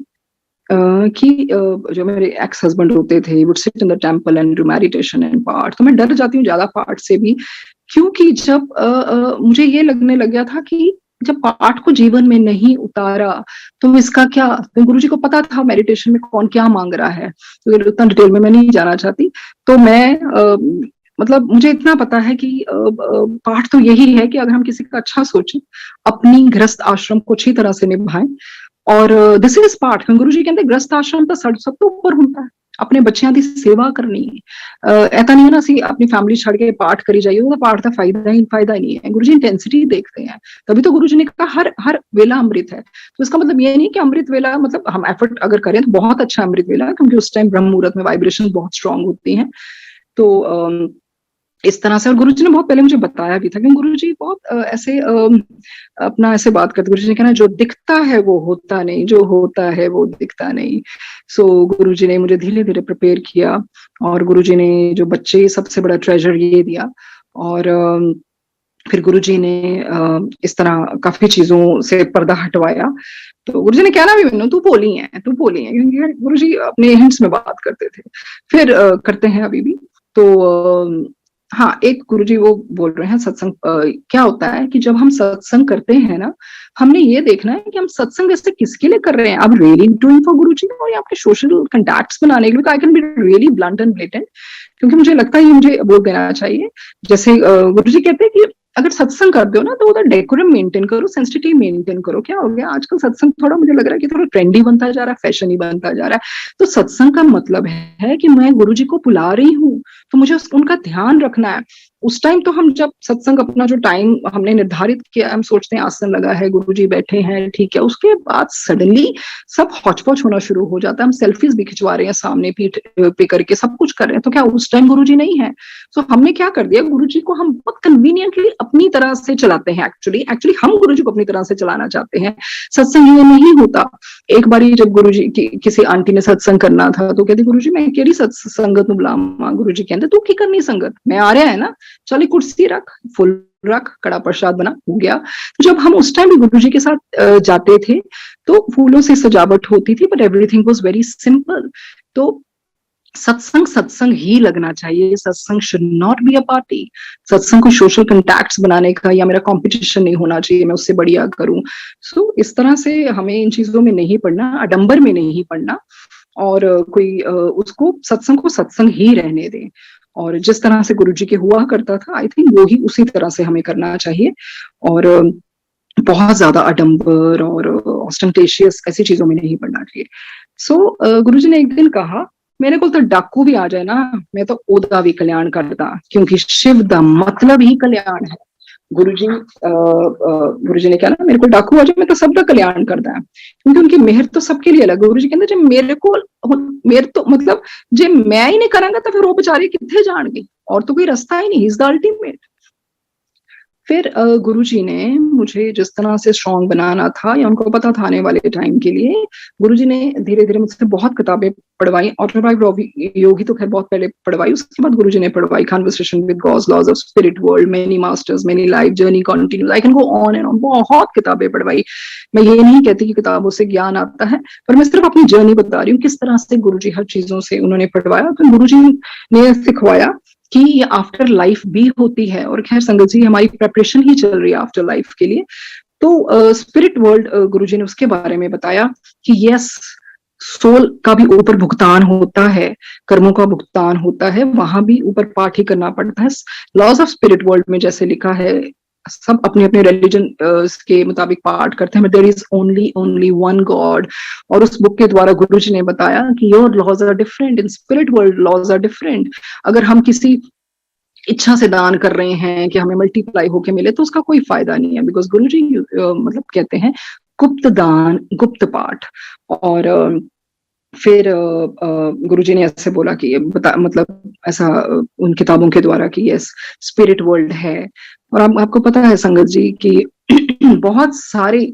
कि जो मेरे एक्स हस्बैंड होते थे, would sit in the temple and do meditation and पाठ, तो मैं डर जाती हूँ ज्यादा पाठ से भी, क्योंकि जब मुझे ये लगने लग गया था कि जब पाठ को जीवन में नहीं उतारा तो इसका क्या। तो गुरुजी को पता था मेडिटेशन में कौन क्या मांग रहा है, तो उतना डिटेल में मैं नहीं जाना चाहती। तो मैं मतलब मुझे इतना पता है कि पाठ तो यही है कि अगर हम किसी का अच्छा सोचें, अपनी गृहस्थ आश्रम को अच्छी तरह से निभाएं। और दिस इज पाठ। गुरुजी कहते गृहस्थ आश्रम तो सब तो ऊपर होता है, अपने बच्चों की सेवा करनी है। ऐसा नहीं है ना सी अपनी फैमिली छड़ के पाठ करी जाइए, तो पाठ का फायदा ही नहीं है। गुरुजी इंटेंसिटी देखते हैं, तभी तो गुरुजी ने कहा हर हर वेला अमृत है। तो इसका मतलब ये नहीं कि अमृत वेला मतलब हम एफर्ट अगर करें तो बहुत अच्छा अमृत वेला, क्योंकि उस टाइम ब्रह्म मुहूर्त में वाइब्रेशन बहुत स्ट्रांग होती हैं। तो इस तरह से। और गुरुजी ने बहुत पहले मुझे बताया भी था कि गुरुजी बहुत ऐसे अपना ऐसे बात करते। गुरुजी ने कहना जो दिखता है वो होता नहीं, जो होता है वो दिखता नहीं। सो गुरुजी ने मुझे धीरे धीरे प्रिपेयर किया, और गुरुजी ने जो बच्चे सबसे बड़ा ट्रेजर ये दिया। और फिर गुरुजी ने इस तरह काफी चीजों से पर्दा हटवाया। तो गुरुजी ने कहना भी मैंने तू बोली है, क्योंकि गुरुजी अपने हिंट्स में बात करते थे, फिर करते हैं अभी भी। तो हाँ, एक गुरुजी वो बोल रहे हैं सत्संग क्या होता है कि जब हम सत्संग करते हैं ना, हमने ये देखना है कि हम सत्संग ऐसे किसके लिए कर रहे हैं। आप रियली डूइंग फॉर गुरुजी, और आपके सोशल कॉन्टैक्ट्स बनाने के लिए। I can be really blunt and blatant, क्योंकि मुझे लगता है ये मुझे बोल देना चाहिए। जैसे गुरुजी कहते हैं कि अगर सत्संग करते हो ना तो उधर डेकोरम मेंटेन करो, सेंसिटिविटी मेंटेन करो। क्या हो गया आजकल सत्संग थोड़ा मुझे लग रहा है कि थोड़ा ट्रेंडी बनता जा रहा है, फैशन ही बनता जा रहा है। तो सत्संग का मतलब है कि मैं गुरुजी को बुला रही हूँ, तो मुझे उनका ध्यान रखना है। उस टाइम तो हम जब सत्संग अपना जो टाइम हमने निर्धारित किया, हम सोचते हैं आसन लगा है, गुरुजी बैठे हैं, ठीक है। उसके बाद सडनली सब हौच-पौच होना शुरू हो जाता है। हम सेल्फीज भी खिंचवा रहे हैं सामने पीठ पे करके, सब कुछ कर रहे हैं। तो क्या उस टाइम गुरुजी नहीं है? तो हमने क्या कर दिया, गुरुजी को हम बहुत कन्वीनियंटली अपनी तरह से चलाते हैं। एक्चुअली हम गुरुजी को अपनी तरह से चलाना चाहते हैं। सत्संग ये नहीं होता। एक बारी जब गुरुजी की किसी आंटी ने सत्संग करना था, तो कहती गुरुजी मैं केड़ी संगत नु बुलावा। गुरुजी कहते तू की करनी संगत, मैं आ रहा है ना, चल कुर्सी रख, फुल रख, कड़ा प्रसाद बना, हो गया। तो जब हम उस टाइम भी गुरुजी के साथ जाते थे तो फूलों से सजावट होती थी, but everything was very simple. तो सत्संग ही लगना चाहिए। सत्संग should not be a party. सत्संग को सोशल कॉन्टैक्ट्स बनाने का या मेरा कंपटीशन नहीं होना चाहिए, मैं उससे बढ़िया करूं। सो इस तरह से हमें इन चीजों में नहीं पढ़ना, आडंबर में नहीं पढ़ना, और कोई उसको सत्संग को सत्संग ही रहने दें। और जिस तरह से गुरुजी के हुआ करता था, आई थिंक वो ही उसी तरह से हमें करना चाहिए। और बहुत ज्यादा आडंबर और ऑस्टेंटेशियस ऐसी चीजों में नहीं पढ़ना चाहिए। सो गुरुजी ने एक दिन कहा मेरे को तो डाकू भी आ जाए ना, मैं तो ओदा भी कल्याण करता, क्योंकि शिव दा मतलब ही कल्याण है। गुरुजी गुरुजी ने कहा ना मेरे को डाकू आ जाए मैं तो सबका कल्याण करता है, क्योंकि उनकी मेहर तो सबके लिए अलग। गुरुजी कहते जब मेरे तो मतलब जे मैं ही नहीं करांगा तो फिर वो बेचारे कितने जाएंगे, और तो कोई रास्ता ही नहीं। He is the ultimate. फिर गुरुजी ने मुझे जिस तरह से स्ट्रॉन्ग बनाना था, या उनको पता था आने वाले टाइम के लिए, गुरुजी ने धीरे धीरे मुझसे बहुत किताबें पढ़वाई। ऑटोबायोग्राफी योगी तो खैर बहुत पहले पढ़वाई, उसके बाद गुरुजी ने पढ़वाई conversation with gods, laws of spirit world, many masters, many life journey continues. I can go on and on. बहुत किताबें पढ़वाई। मैं ये नहीं कहती कि किताबों से ज्ञान आता है, पर मैं सिर्फ अपनी जर्नी बता रही हूँ किस तरह से गुरुजी हर चीजों से उन्होंने पढ़वाया। तो गुरुजी ने सिखवाया कि ये आफ्टर लाइफ भी होती है। और खैर संगत जी हमारी प्रेपरेशन ही चल रही है आफ्टर लाइफ के लिए। तो स्पिरिट वर्ल्ड गुरुजी ने उसके बारे में बताया कि यस, सोल का भी ऊपर भुगतान होता है, कर्मों का भुगतान होता है, वहां भी ऊपर पाठ ही करना पड़ता है। लॉज ऑफ स्पिरिट वर्ल्ड में जैसे लिखा है, सब अपने अपने रिलीजन के मुताबिक पाठ करते हैं, there is only one god. और उस बुक के द्वारा गुरुजी ने बताया कि your laws are different, in spirit world laws are different. अगर हम किसी इच्छा से दान कर रहे हैं कि हमें मल्टीप्लाई होके मिले, तो उसका कोई फायदा नहीं है, बिकॉज गुरुजी मतलब कहते हैं गुप्त दान, गुप्त पाठ। और फिर गुरुजी ने ऐसे बोला कि ये बता मतलब ऐसा उन किताबों के द्वारा कि यस स्पिरिट वर्ल्ड है। और आपको पता है संगत जी कि बहुत सारे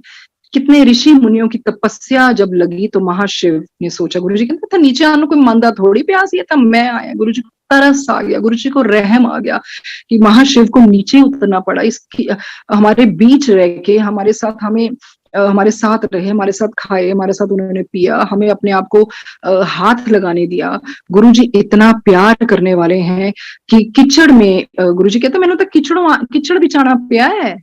कितने ऋषि मुनियों की तपस्या जब लगी तो महाशिव ने सोचा, गुरुजी कहते था नीचे आने कोई मंदा थोड़ी प्यास, ये था मैं आया। गुरुजी को तरस आ गया, गुरुजी को रहम आ गया कि महाशिव को नीचे उतरना पड़ा, इसकी हमारे बीच रह के हमारे साथ हमें हमारे साथ रहे, हमारे साथ खाए, हमारे साथ उन्होंने पिया, हमें अपने आप को हाथ लगाने दिया। गुरुजी इतना प्यार करने वाले हैं कि कीचड़ में गुरुजी कहते मैंने तो कीचड़ बिछाना पिया है,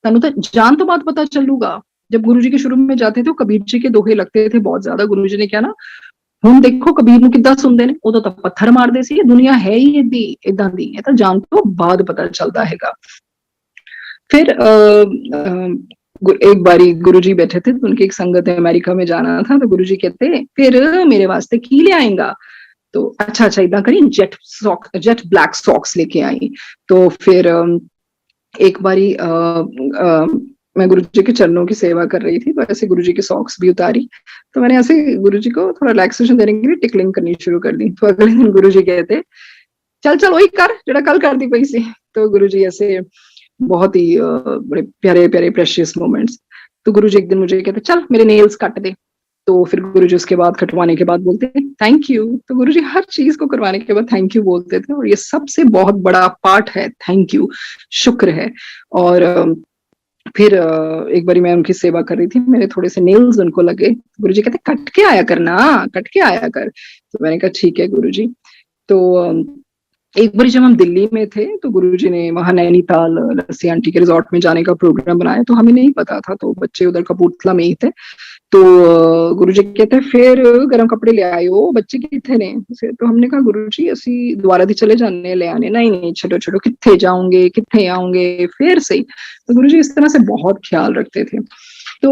तनु तो जान तो बात पता चलूगा। जब गुरुजी के शुरू में जाते थे कबीर जी के दोहे लगते थे बहुत ज्यादा। गुरुजी ने क्या ना ਹੁਣ ਦੇਖੋ ਕਬੀਰ ਨੂੰ ਕਿੱਦਾਂ ਸੁਣਦੇ ਨੇ, ਉਦੋਂ ਤਾਂ ਪੱਥਰ ਮਾਰਦੇ ਸੀ, ਦੁਨੀਆ ਹੈ ਹੀ ਇਦਾਂ ਦੀ, ਇਹ ਤਾਂ ਜਾਣ ਤੋਂ ਬਾਅਦ ਪਤਾ ਚੱਲਦਾ ਹੈਗਾ। फिर एक बारी गुरुजी बैठे थे तो उनकी एक संगत है अमेरिका में जाना था, तो गुरुजी कहते फिर मेरे वास्ते की ले आएगा। तो अच्छा इदा करी जेट ब्लैक सॉक्स लेके आई। तो फिर एक बारी मैं गुरुजी के चरणों की सेवा कर रही थी, तो ऐसे गुरुजी की सॉक्स भी उतारी, तो मैंने ऐसे गुरुजी को थोड़ा रिलैक्सेशन देने के लिए टिकलिंग करनी शुरू कर दी। तो अगले दिन गुरुजी कहते चल वही कर जेड़ा कल कर दी पई सी। तो गुरुजी ऐसे बहुत ही बड़े प्यारे प्यारे प्रेशियस मोमेंट्स। तो गुरुजी एक दिन मुझे कहते चल मेरे नेल्स काट दे। तो फिर गुरुजी उसके बाद कटवाने के बाद बोलते थैंक यू। तो गुरुजी हर चीज को करवाने के बाद थैंक यू बोलते थे, और ये सबसे बहुत बड़ा पार्ट है, थैंक यू, शुक्र है। और फिर एक बारी मैं उनकी सेवा कर रही थी, मेरे थोड़े से नेल्स उनको लगे, गुरुजी कहते कट के आया करना, कट के आया कर। तो मैंने कहा ठीक है गुरुजी। तो एक बार जब हम दिल्ली में थे तो गुरुजी ने वहां नैनीताल लस्सी आंटी के रिजॉर्ट में जाने का प्रोग्राम बनाया, तो हमें नहीं पता था, तो बच्चे उधर कपूरथला में ही थे। तो गुरुजी कहते फिर गर्म कपड़े ले आयो, बच्चे कितने ने। तो हमने कहा गुरुजी असी दोबारा दी चले जाने ले आने, नहीं छोटो छोटो कितने जाओगे कितने आऊंगे फिर सही। तो गुरुजी इस तरह से बहुत ख्याल रखते थे। तो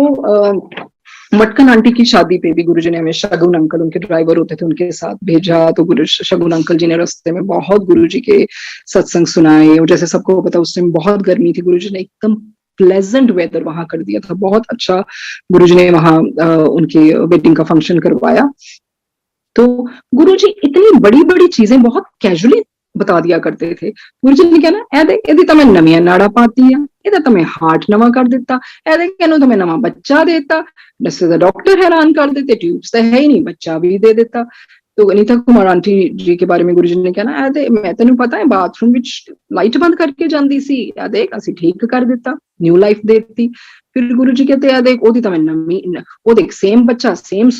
मटकन आंटी की शादी पे भी गुरुजी ने हमें शगुन अंकल, उनके ड्राइवर होते थे, उनके साथ भेजा। तो गुरु शगुन अंकल जी ने रास्ते में बहुत गुरुजी के सत्संग सुनाए। और जैसे सबको पता उस टाइम बहुत गर्मी थी, गुरुजी ने एकदम प्लेजेंट वेदर वहां कर दिया था, बहुत अच्छा गुरुजी ने वहां उनकी वेडिंग का फंक्शन करवाया। तो गुरुजी इतनी बड़ी बड़ी चीजें बहुत कैजुअली बता दिया करते थे। गुरुजी ने कहना ए देख ਇਹਦੀ ਤਾਂ ਮੈਂ ਨਵੀਆਂ ਨਾੜਾਂ ਪਾਤੀਆਂ, ਇਹਦਾ ਤਾਂ ਮੈਂ ਹਾਰਟ ਨਵਾਂ ਕਰ ਦਿੱਤਾ, ਇਹ ਦੇਖ ਇਹਨੂੰ ਤਾਂ ਮੈਂ ਨਵਾਂ ਬੱਚਾ ਦੇਤਾ। वैसे तो डॉक्टर हैरान कर देते, ट्यूब्स तो है ही नहीं, बच्चा भी दे देता। तो अनीता कुमार आंटी जी के बारे में गुरुजी ने कहना मैं तेन पता है बाथरूम विच लाइट बंद करके जाती सी, देख असी ठीक कर दिता, न्यू लाइफ देती। फिर गुरुजी कहते देख ओदी तो मैं नवी, ओ देख सेम बच्चा सेम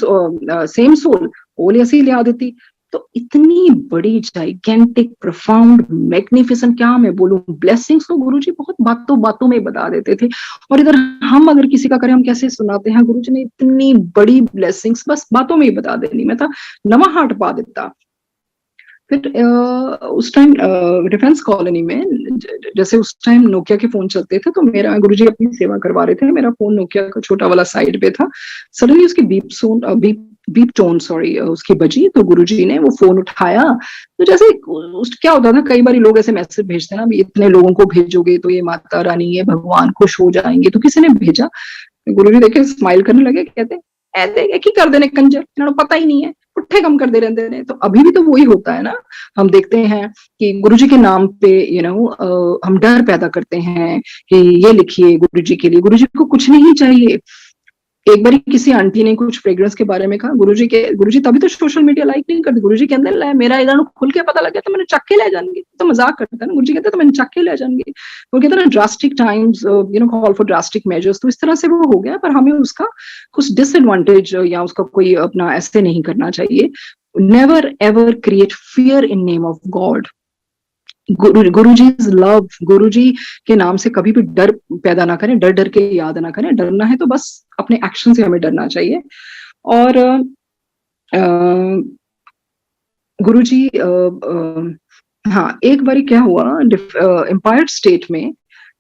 सोल, वो असी लिया देती। तो इतनी बड़ी जाइगेंटिक प्रोफाउंड मैग्निफिसेंट, क्या मैं बोलूं, ब्लेसिंग्स तो गुरुजी बहुत बातों बातों में बता देते थे। और इधर हम अगर किसी का करें हम कैसे सुनाते हैं, गुरुजी ने इतनी बड़ी ब्लेसिंग्स बस बातों में ही बता देनी, मैं था नवा हार्ट पा देता। फिर उस टाइम डिफेंस कॉलोनी में जैसे उस टाइम नोकिया के फोन चलते थे, तो मेरा गुरुजी अपनी सेवा करवा रहे थे, मेरा फोन नोकिया का छोटा वाला साइड पे था। सडनली उसकी बीप टोन उसकी बजी। तो गुरुजी ने वो फोन उठाया। तो जैसे क्या होता था, कई बार लोग ऐसे मैसेज भेजते ना, इतने लोगों को भेजोगे तो ये माता रानी ये भगवान खुश हो जाएंगे। तो किसी ने भेजा, गुरुजी देखे स्माइल करने लगे, कहते ऐसे की कर देने कंजर, इन्होंने पता ही नहीं है, पुट्ठे कम कर दे रहते हैं। तो अभी भी तो वही होता है ना, हम देखते हैं कि गुरुजी के नाम पे हम डर पैदा करते हैं कि ये लिखिए गुरुजी के लिए, गुरुजी को कुछ नहीं चाहिए। एक बार किसी आंटी ने कुछ फ्रेग्रेंस के बारे में कहा, गुरुजी तभी तो सोशल मीडिया लाइक नहीं करते, गुरुजी कहते हैं मेरा इधर खुल के पता लग गया तो मैंने चक के ले जाएंगे। तो मजाक करता है ना, गुरुजी कहते तो मैंने चक के ले जाएंगे। वो कहते हैं ना drastic times call for drastic measures. तो इस तरह से वो हो गया, पर हमें उसका कुछ डिसएडवांटेज या उसका कोई अपना ऐसे नहीं करना चाहिए। Never ever create fear in name of God. गुरुजी's लव, गुरुजी के नाम से कभी भी डर पैदा ना करें, डर डर के याद ना करें। डरना है तो बस अपने एक्शन से हमें डरना चाहिए। और गुरुजी हाँ, एक बार क्या हुआ, एम्पायर स्टेट में,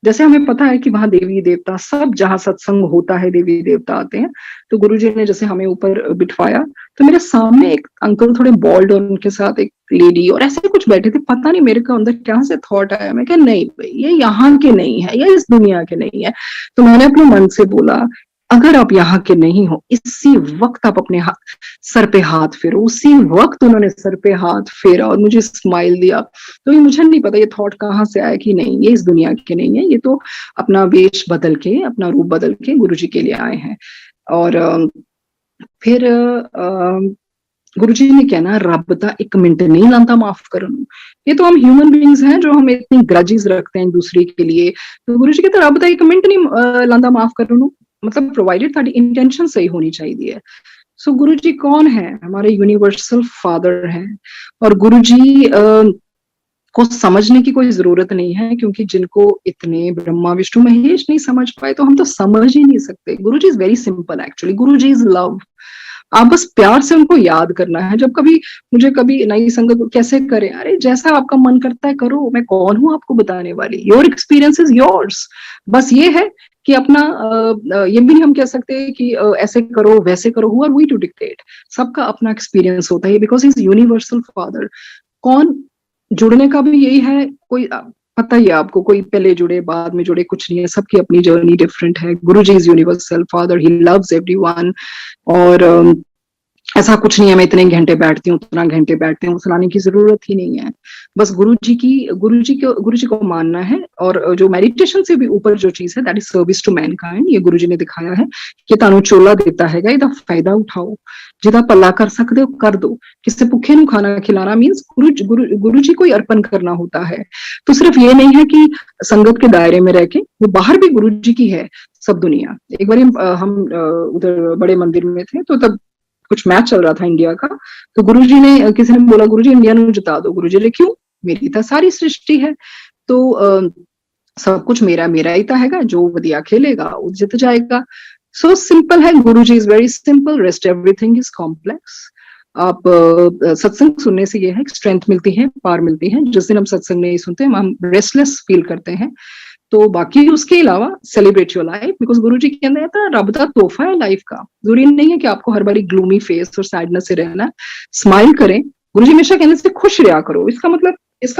जैसे हमें पता है कि वहां देवी देवता सब, जहां सत्संग होता है देवी देवता आते हैं। तो गुरुजी ने जैसे हमें ऊपर बिठवाया, तो मेरे सामने एक अंकल थोड़े बॉल्ड और उनके साथ एक लेडी और ऐसे कुछ बैठे थे। पता नहीं मेरे को अंदर क्या से थॉट आया, मैं क्या नहीं भाई ये यहाँ के नहीं है, ये इस दुनिया के नहीं है। तो मैंने अपने मन से बोला अगर आप यहाँ के नहीं हो, इसी वक्त आप अपने सर पे हाथ फेरो। उसी वक्त उन्होंने सर पे हाथ फेरा और मुझे स्माइल दिया। तो ये मुझे नहीं पता ये थॉट कहाँ से आया कि नहीं ये इस दुनिया के नहीं है, ये तो अपना वेश बदल के, अपना रूप बदल के गुरुजी के लिए आए हैं। और फिर गुरुजी ने कहना रब दा एक मिनट नहीं लाता माफ करन। ये तो हम ह्यूमन बीइंग्स हैं जो हम इतनी ग्रजेस रखते हैं दूसरे के लिए। तो गुरुजी कहते रब दा एक मिनट नहीं लाता माफ करन, मतलब प्रोवाइडेड ताड़ी इंटेंशन सही होनी चाहिए। सो गुरुजी कौन है? हमारे यूनिवर्सल फादर हैं। और गुरुजी को समझने की कोई जरूरत नहीं है, क्योंकि जिनको इतने ब्रह्मा विष्णु महेश नहीं समझ पाए तो हम तो समझ ही नहीं सकते। Guruji is very simple actually. Guruji is love. आप बस प्यार से उनको याद करना है। जब कभी मुझे कभी नई संगत कैसे करें, अरे जैसा आपका मन करता है करो, मैं कौन हूं आपको बताने वाली। Your experience is yours. बस ये है कि अपना ये भी नहीं हम कह सकते कि ऐसे करो वैसे करो, who are we to dictate. सबका अपना एक्सपीरियंस होता है, बिकॉज इज यूनिवर्सल फादर। कौन जुड़ने का भी यही है, कोई पता ही है आपको, कोई पहले जुड़े बाद में जुड़े कुछ नहीं है, सबकी अपनी जर्नी डिफरेंट है। Guruji is universal father, he loves everyone. और ऐसा कुछ नहीं है मैं इतने घंटे बैठती हूँ उतना घंटे बैठती हूँ, सुनाने की जरूरत ही नहीं है। बस गुरुजी को मानना है। और जो मेडिटेशन से भी ऊपर जो चीज है, that is service to mankind. ये गुरुजी ने दिखाया है कि तानू चोला देता है, ਇਹਦਾ फायदा उठाओ, जिदा भला कर सकते हो कर दो। किसी भुखे ਨੂੰ खाना खिलाना मीन्स गुरुजी को ही अर्पण करना होता है। तो सिर्फ ये नहीं है कि संगत के दायरे में रह के, वो बाहर भी गुरुजी की है सब दुनिया। एक बार हम उधर बड़े मंदिर में थे, तो तब कुछ मैच चल रहा था इंडिया का। तो गुरुजी ने, किसी ने बोला गुरुजी इंडिया ਨੂੰ जिता दो। गुरुजी ने क्यों, मेरी तो सारी सृष्टि है, तो सब कुछ मेरा मेरा ही तो हैगा, जो वधिया खेलेगा वो जीत जाएगा। सो सिंपल है। Guruji is very simple, rest everything is complex. आप सत्संग सुनने से ये है स्ट्रेंथ मिलती है, पावर मिलती है। जिस दिन हम सत्संग नहीं सुनते हम रेस्टलेस फील करते हैं। तो बाकी उसके अलावा सेलिब्रेट योर लाइफ, बिकॉज गुरुजी कहते हैं था रब दा तोहफा है लाइफ का। जरूरी नहीं है कि आपको हर बारी ग्लूमी फेस और सैडनेस से रहना। स्माइल करें। गुरुजी हमेशा कहने से खुश रहा करो। इसका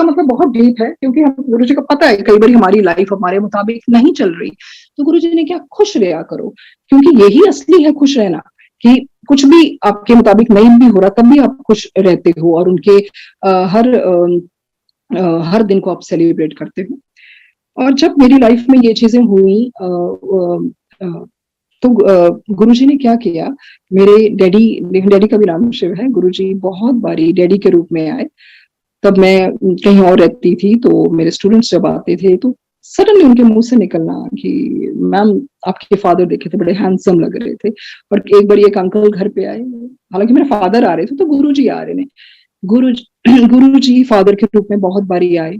मतलब बहुत डीप है, क्योंकि हम गुरुजी को पता है कई बार हमारी लाइफ हमारे मुताबिक नहीं चल रही, तो गुरुजी ने क्या, खुश रहा करो, क्योंकि यही असली है खुश रहना। कि कुछ भी आपके मुताबिक नहीं भी हो रहा तब भी आप खुश रहते हो, और उनके हर दिन को आप सेलिब्रेट करते हो। और जब मेरी लाइफ में ये चीजें हुई तो गुरुजी ने क्या किया, मेरे डैडी का भी नाम शिव है। गुरुजी बहुत बारी डैडी के रूप में आए। तब मैं कहीं और रहती थी, तो मेरे स्टूडेंट्स जब आते थे तो सडनली उनके मुंह से निकलना कि मैम आपके फादर देखे थे, बड़े हैंडसम लग रहे थे। और एक बार एक अंकल घर पे आए, हालांकि मेरे फादर आ रहे थे, तो गुरुजी आ रहे ने। गुरुजी फादर के रूप में बहुत बारी आए,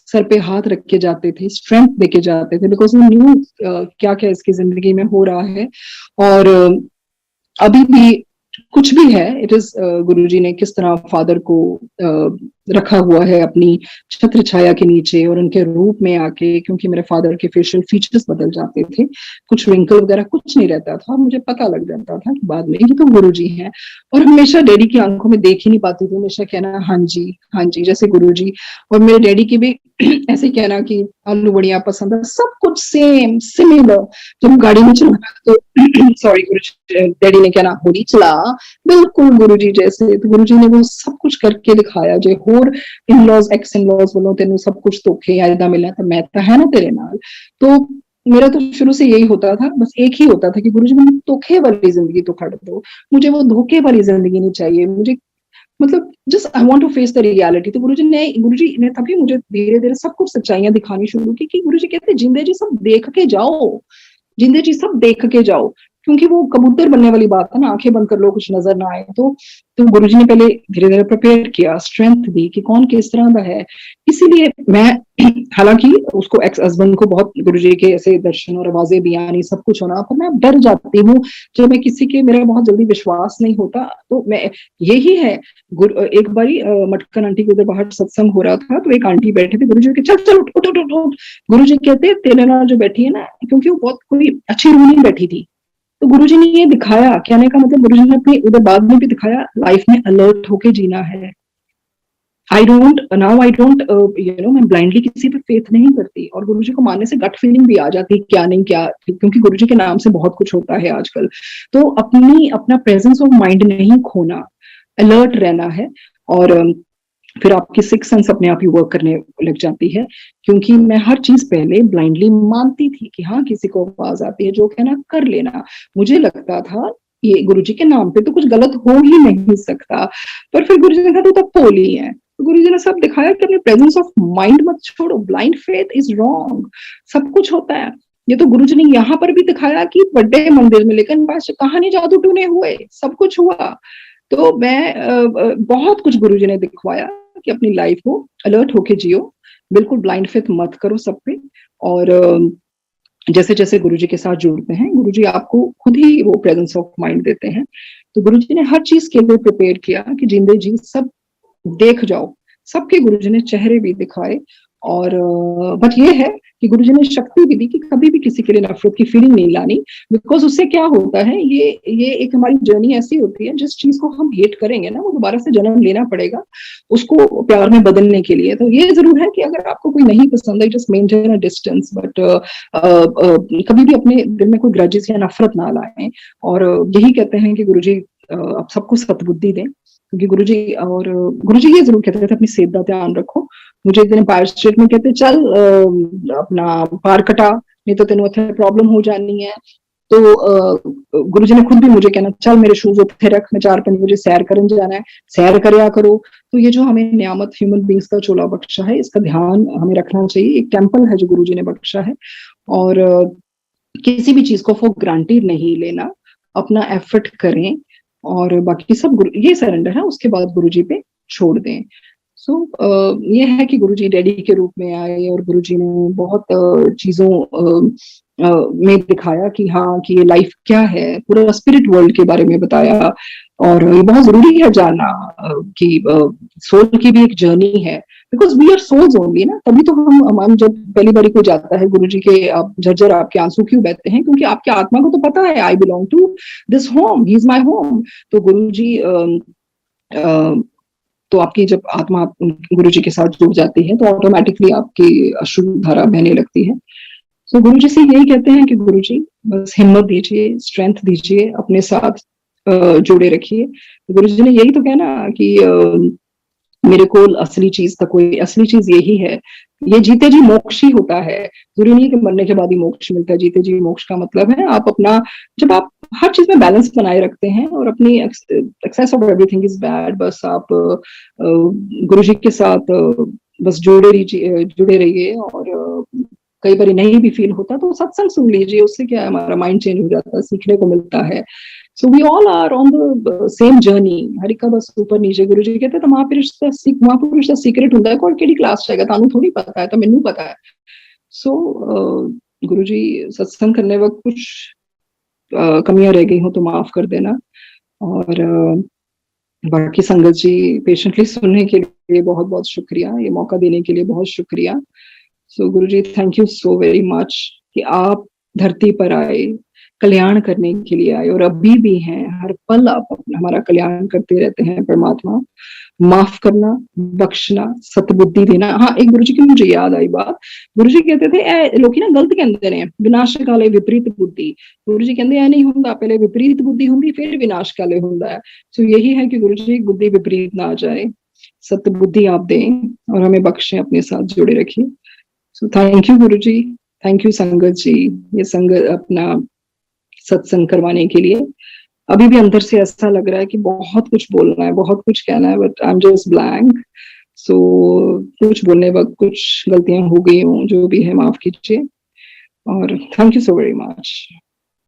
सर पे हाथ रख के जाते थे, स्ट्रेंथ देके जाते थे, बिकॉज वो न्यू क्या क्या इसकी जिंदगी में हो रहा है। और अभी भी कुछ भी है, इट इज गुरुजी ने किस तरह फादर को रखा हुआ है अपनी छत्र छाया के नीचे और उनके रूप में आके, क्योंकि मेरे फादर के फेशियल फीचर्स बदल जाते थे, कुछ रिंकल वगैरह कुछ नहीं रहता था, मुझे पता लग जाता था कि बाद में ये तो गुरुजी हैं। और हमेशा डैडी की आंखों में देख ही नहीं पाती थी, हमेशा कहना हाँ जी जैसे गुरुजी। और मेरे डैडी की भी ऐसे कहना कि आलू बढ़िया पसंद है, सब कुछ सेम सिमिलर। जब गाड़ी में चला तो सॉरी डैडी ने कहना होली चला, बिल्कुल गुरुजी जैसे। तो गुरुजी ने वो सब कुछ करके दिखाया जो होर इन-लॉज एक्स इन-लॉज वालों तेनू सब कुछ धोखे या इदा मिलना, तो मैं तो है ना तेरे नाल। तो मेरा तो शुरू से यही होता था, बस एक ही होता था कि गुरुजी मुझे धोखे वाली जिंदगी तो खड़ दो, मुझे वो धोखे वाली जिंदगी नहीं चाहिए, मुझे मतलब just I want to face the reality. तो गुरुजी ने तभी मुझे धीरे धीरे सब कुछ सच्चाइयां दिखानी शुरू की। कि गुरुजी कहते जिंदे जी सब देख के जाओ, जिंदे जी सब देख के जाओ, क्योंकि वो कबूतर बनने वाली बात है ना, आंखें बंद कर लो कुछ नजर ना आए। तो गुरुजी ने पहले धीरे धीरे प्रिपेयर किया, स्ट्रेंथ दी कि कौन किस तरह का है। इसीलिए मैं हालांकि उसको एक्स हस्बैंड को बहुत गुरुजी के ऐसे दर्शन और आवाजें भी आनी सब कुछ होना, पर मैं डर जाती हूँ जब मैं किसी के, मेरा बहुत जल्दी विश्वास नहीं होता। तो मैं यही है। एक बारी मटकन आंटी के उधर बाहर सत्संग हो रहा था, तो एक आंटी बैठे थे, गुरुजी के चल चल उठ उठ उठ उठ। गुरुजी कहते तेरे नाल जो बैठी है ना, क्योंकि वो बहुत कोई अच्छी रूह नहीं बैठी थी, तो गुरुजी ने ये दिखाया, कहने का मतलब गुरुजी ने अपनी उधर बाद में भी दिखाया, लाइफ में अलर्ट होके जीना है, आई डोंट मैं ब्लाइंडली किसी पे फेथ नहीं करती, और गुरुजी को मानने से गट फीलिंग भी आ जाती है क्या नहीं क्या, क्योंकि गुरुजी के नाम से बहुत कुछ होता है आजकल। तो अपना प्रेजेंस ऑफ माइंड नहीं खोना, अलर्ट रहना है, और फिर आपकी सिक्स सेंस अपने आप ही वर्क करने लग जाती है। क्योंकि मैं हर चीज पहले ब्लाइंडली मानती थी कि हाँ किसी को आवाज आती है, जो कहना कर लेना, मुझे लगता था ये गुरुजी के नाम पे तो कुछ गलत हो ही नहीं सकता। पर फिर गुरुजी ने कहा तो पोली है, तो गुरुजी ने सब दिखाया कि अपने प्रेजेंस ऑफ माइंड मत छोड़ो, ब्लाइंड फेथ इज रॉन्ग, सब कुछ होता है। ये तो गुरुजी ने यहाँ पर भी दिखाया कि बड़े मंदिर में, लेकिन बस कहानी जादू टूने हुए, सब कुछ हुआ। तो मैं बहुत कुछ गुरुजी ने दिखवाया कि अपनी लाइफ को अलर्ट होके जियो, बिल्कुल ब्लाइंड फेथ मत करो सब पे। और जैसे जैसे गुरुजी के साथ जुड़ते हैं, गुरुजी आपको खुद ही वो प्रेजेंस ऑफ माइंड देते हैं। तो गुरुजी ने हर चीज के लिए प्रिपेयर किया कि जिंदे जी सब देख जाओ, सबके गुरुजी ने चेहरे भी दिखाए। और बट ये है कि गुरुजी ने शक्ति भी दी कि कभी भी किसी के लिए नफरत की फीलिंग नहीं लानी, बिकॉज उससे क्या होता है, ये एक हमारी जर्नी ऐसी होती है, जिस चीज को हम हेट करेंगे ना, वो दोबारा से जन्म लेना पड़ेगा उसको प्यार में बदलने के लिए। तो ये जरूर है कि अगर आपको कोई नहीं पसंद है, just maintain a distance, but कभी भी अपने दिल में कोई ग्रजेस या नफरत ना लाएं। और यही कहते हैं कि गुरुजी आप सबको सतबुद्धि दें, क्योंकि गुरुजी ये जरूर कहते थे अपनी सेहत का ध्यान रखो। मुझे एक दिन एम्पायर स्टेट में कहते चल अपना पार कटा, नहीं तो तेनों इतने प्रॉब्लम हो जानी है। तो गुरुजी ने खुद भी मुझे कहना चल मेरे शूज उठे रख, मैं 4-5 बजे सैर करने जाना है, सैर करया करो। तो ये जो हमें नियामत ह्यूमन बींग्स का चोला बख्शा है, इसका ध्यान हमें रखना चाहिए। एक टेम्पल है जो गुरुजी ने बख्शा है, और किसी भी चीज को फॉर ग्रांटेड नहीं लेना, अपना एफर्ट करें, और बाकी सब ये सरेंडर है, उसके बाद गुरुजी पे छोड़ दें। सो ये है कि गुरुजी डैडी के रूप में आए, और गुरुजी ने बहुत चीजों में दिखाया कि हाँ कि ये लाइफ क्या है, पूरा स्पिरिट वर्ल्ड के बारे में बताया। और ये बहुत जरूरी है जानना कि सोल की भी एक जर्नी है, because we are souls only ना। तभी तो हम जब पहली बारी को जाता है गुरुजी के, आप झरझर आपके आंसू क्यों बहते हैं, क्योंकि आपके आत्मा को तो पता है I belong to this home, he is my home. तो गुरुजी तो आपकी जब आत्मा गुरुजी के साथ जुड़ जाती है, तो ऑटोमेटिकली आपकी अश्रु धारा बहने लगती है। तो गुरुजी से यही कहते हैं कि गुरुजी बस हिम्मत दीजिए, स्ट्रेंथ दीजिए, अपने साथ जोड़े रखिए। गुरुजी ने यही तो कहना कि मेरे को असली चीज यही है, ये जीते जी मोक्ष ही होता है। जरूरी नहीं कि मरने के बाद ही मोक्ष मिलता है, जीते जी मोक्ष का मतलब है आप अपना, जब आप हर चीज में बैलेंस बनाए रखते हैं, और अपनी excess of everything is bad, बस आप गुरुजी के साथ बस जुड़े रहिए। और कई बार नहीं भी फील होता तो सत्संग सुन लीजिए, उससे क्या है, हमारा माइंड चेंज हो जाता है, सीखने को मिलता है। So we all are on the same journey, हर का बस ऊपर नीचे। गुरुजी कहते तो महापुरुष ਦਾ सीक्रेट ਹੁੰਦਾ है, कोई केड़ी क्लास जाएगा तानू थोड़ी पता है, तो मैनू पता है। सो गुरुजी सत्संग करने वक्त कुछ कमियां रह गई हो तो माफ कर देना। और बाकी संगत जी पेशेंटली सुनने के लिए बहुत बहुत शुक्रिया, ये मौका देने के लिए बहुत शुक्रिया। So Guruji thank you so very much कि आप धरती पर आए, कल्याण करने के लिए आए, और अभी भी हैं, हर पल आप हमारा कल्याण करते रहते हैं। परमात्मा माफ करना, बख्शना, सतबुद्धि देना। हाँ, एक गुरुजी की मुझे याद आई बात, गुरुजी कहते थे लोग ना गलत कहते ने विनाश काले विपरीत बुद्धि। गुरुजी कहते हैं नहीं होंदा, पहले विपरीत बुद्धि होंगी फिर विनाश काले होंदा है। सो यही है कि गुरुजी बुद्धि विपरीत ना आ जाए, सतबुद्धि आप दें और हमें बख्शें, अपने साथ जुड़े रखिए। So thank you Guruji, thank you संगत जी, ये संगत अपना सत्संग करवाने के लिए। अभी भी अंदर से ऐसा लग रहा है कि बहुत कुछ बोलना है, बहुत कुछ कहना है, but I am just blank. So कुछ बोलने वक्त कुछ गलतियां हो गई हों, जो भी है माफ कीजिए, और thank you so very much.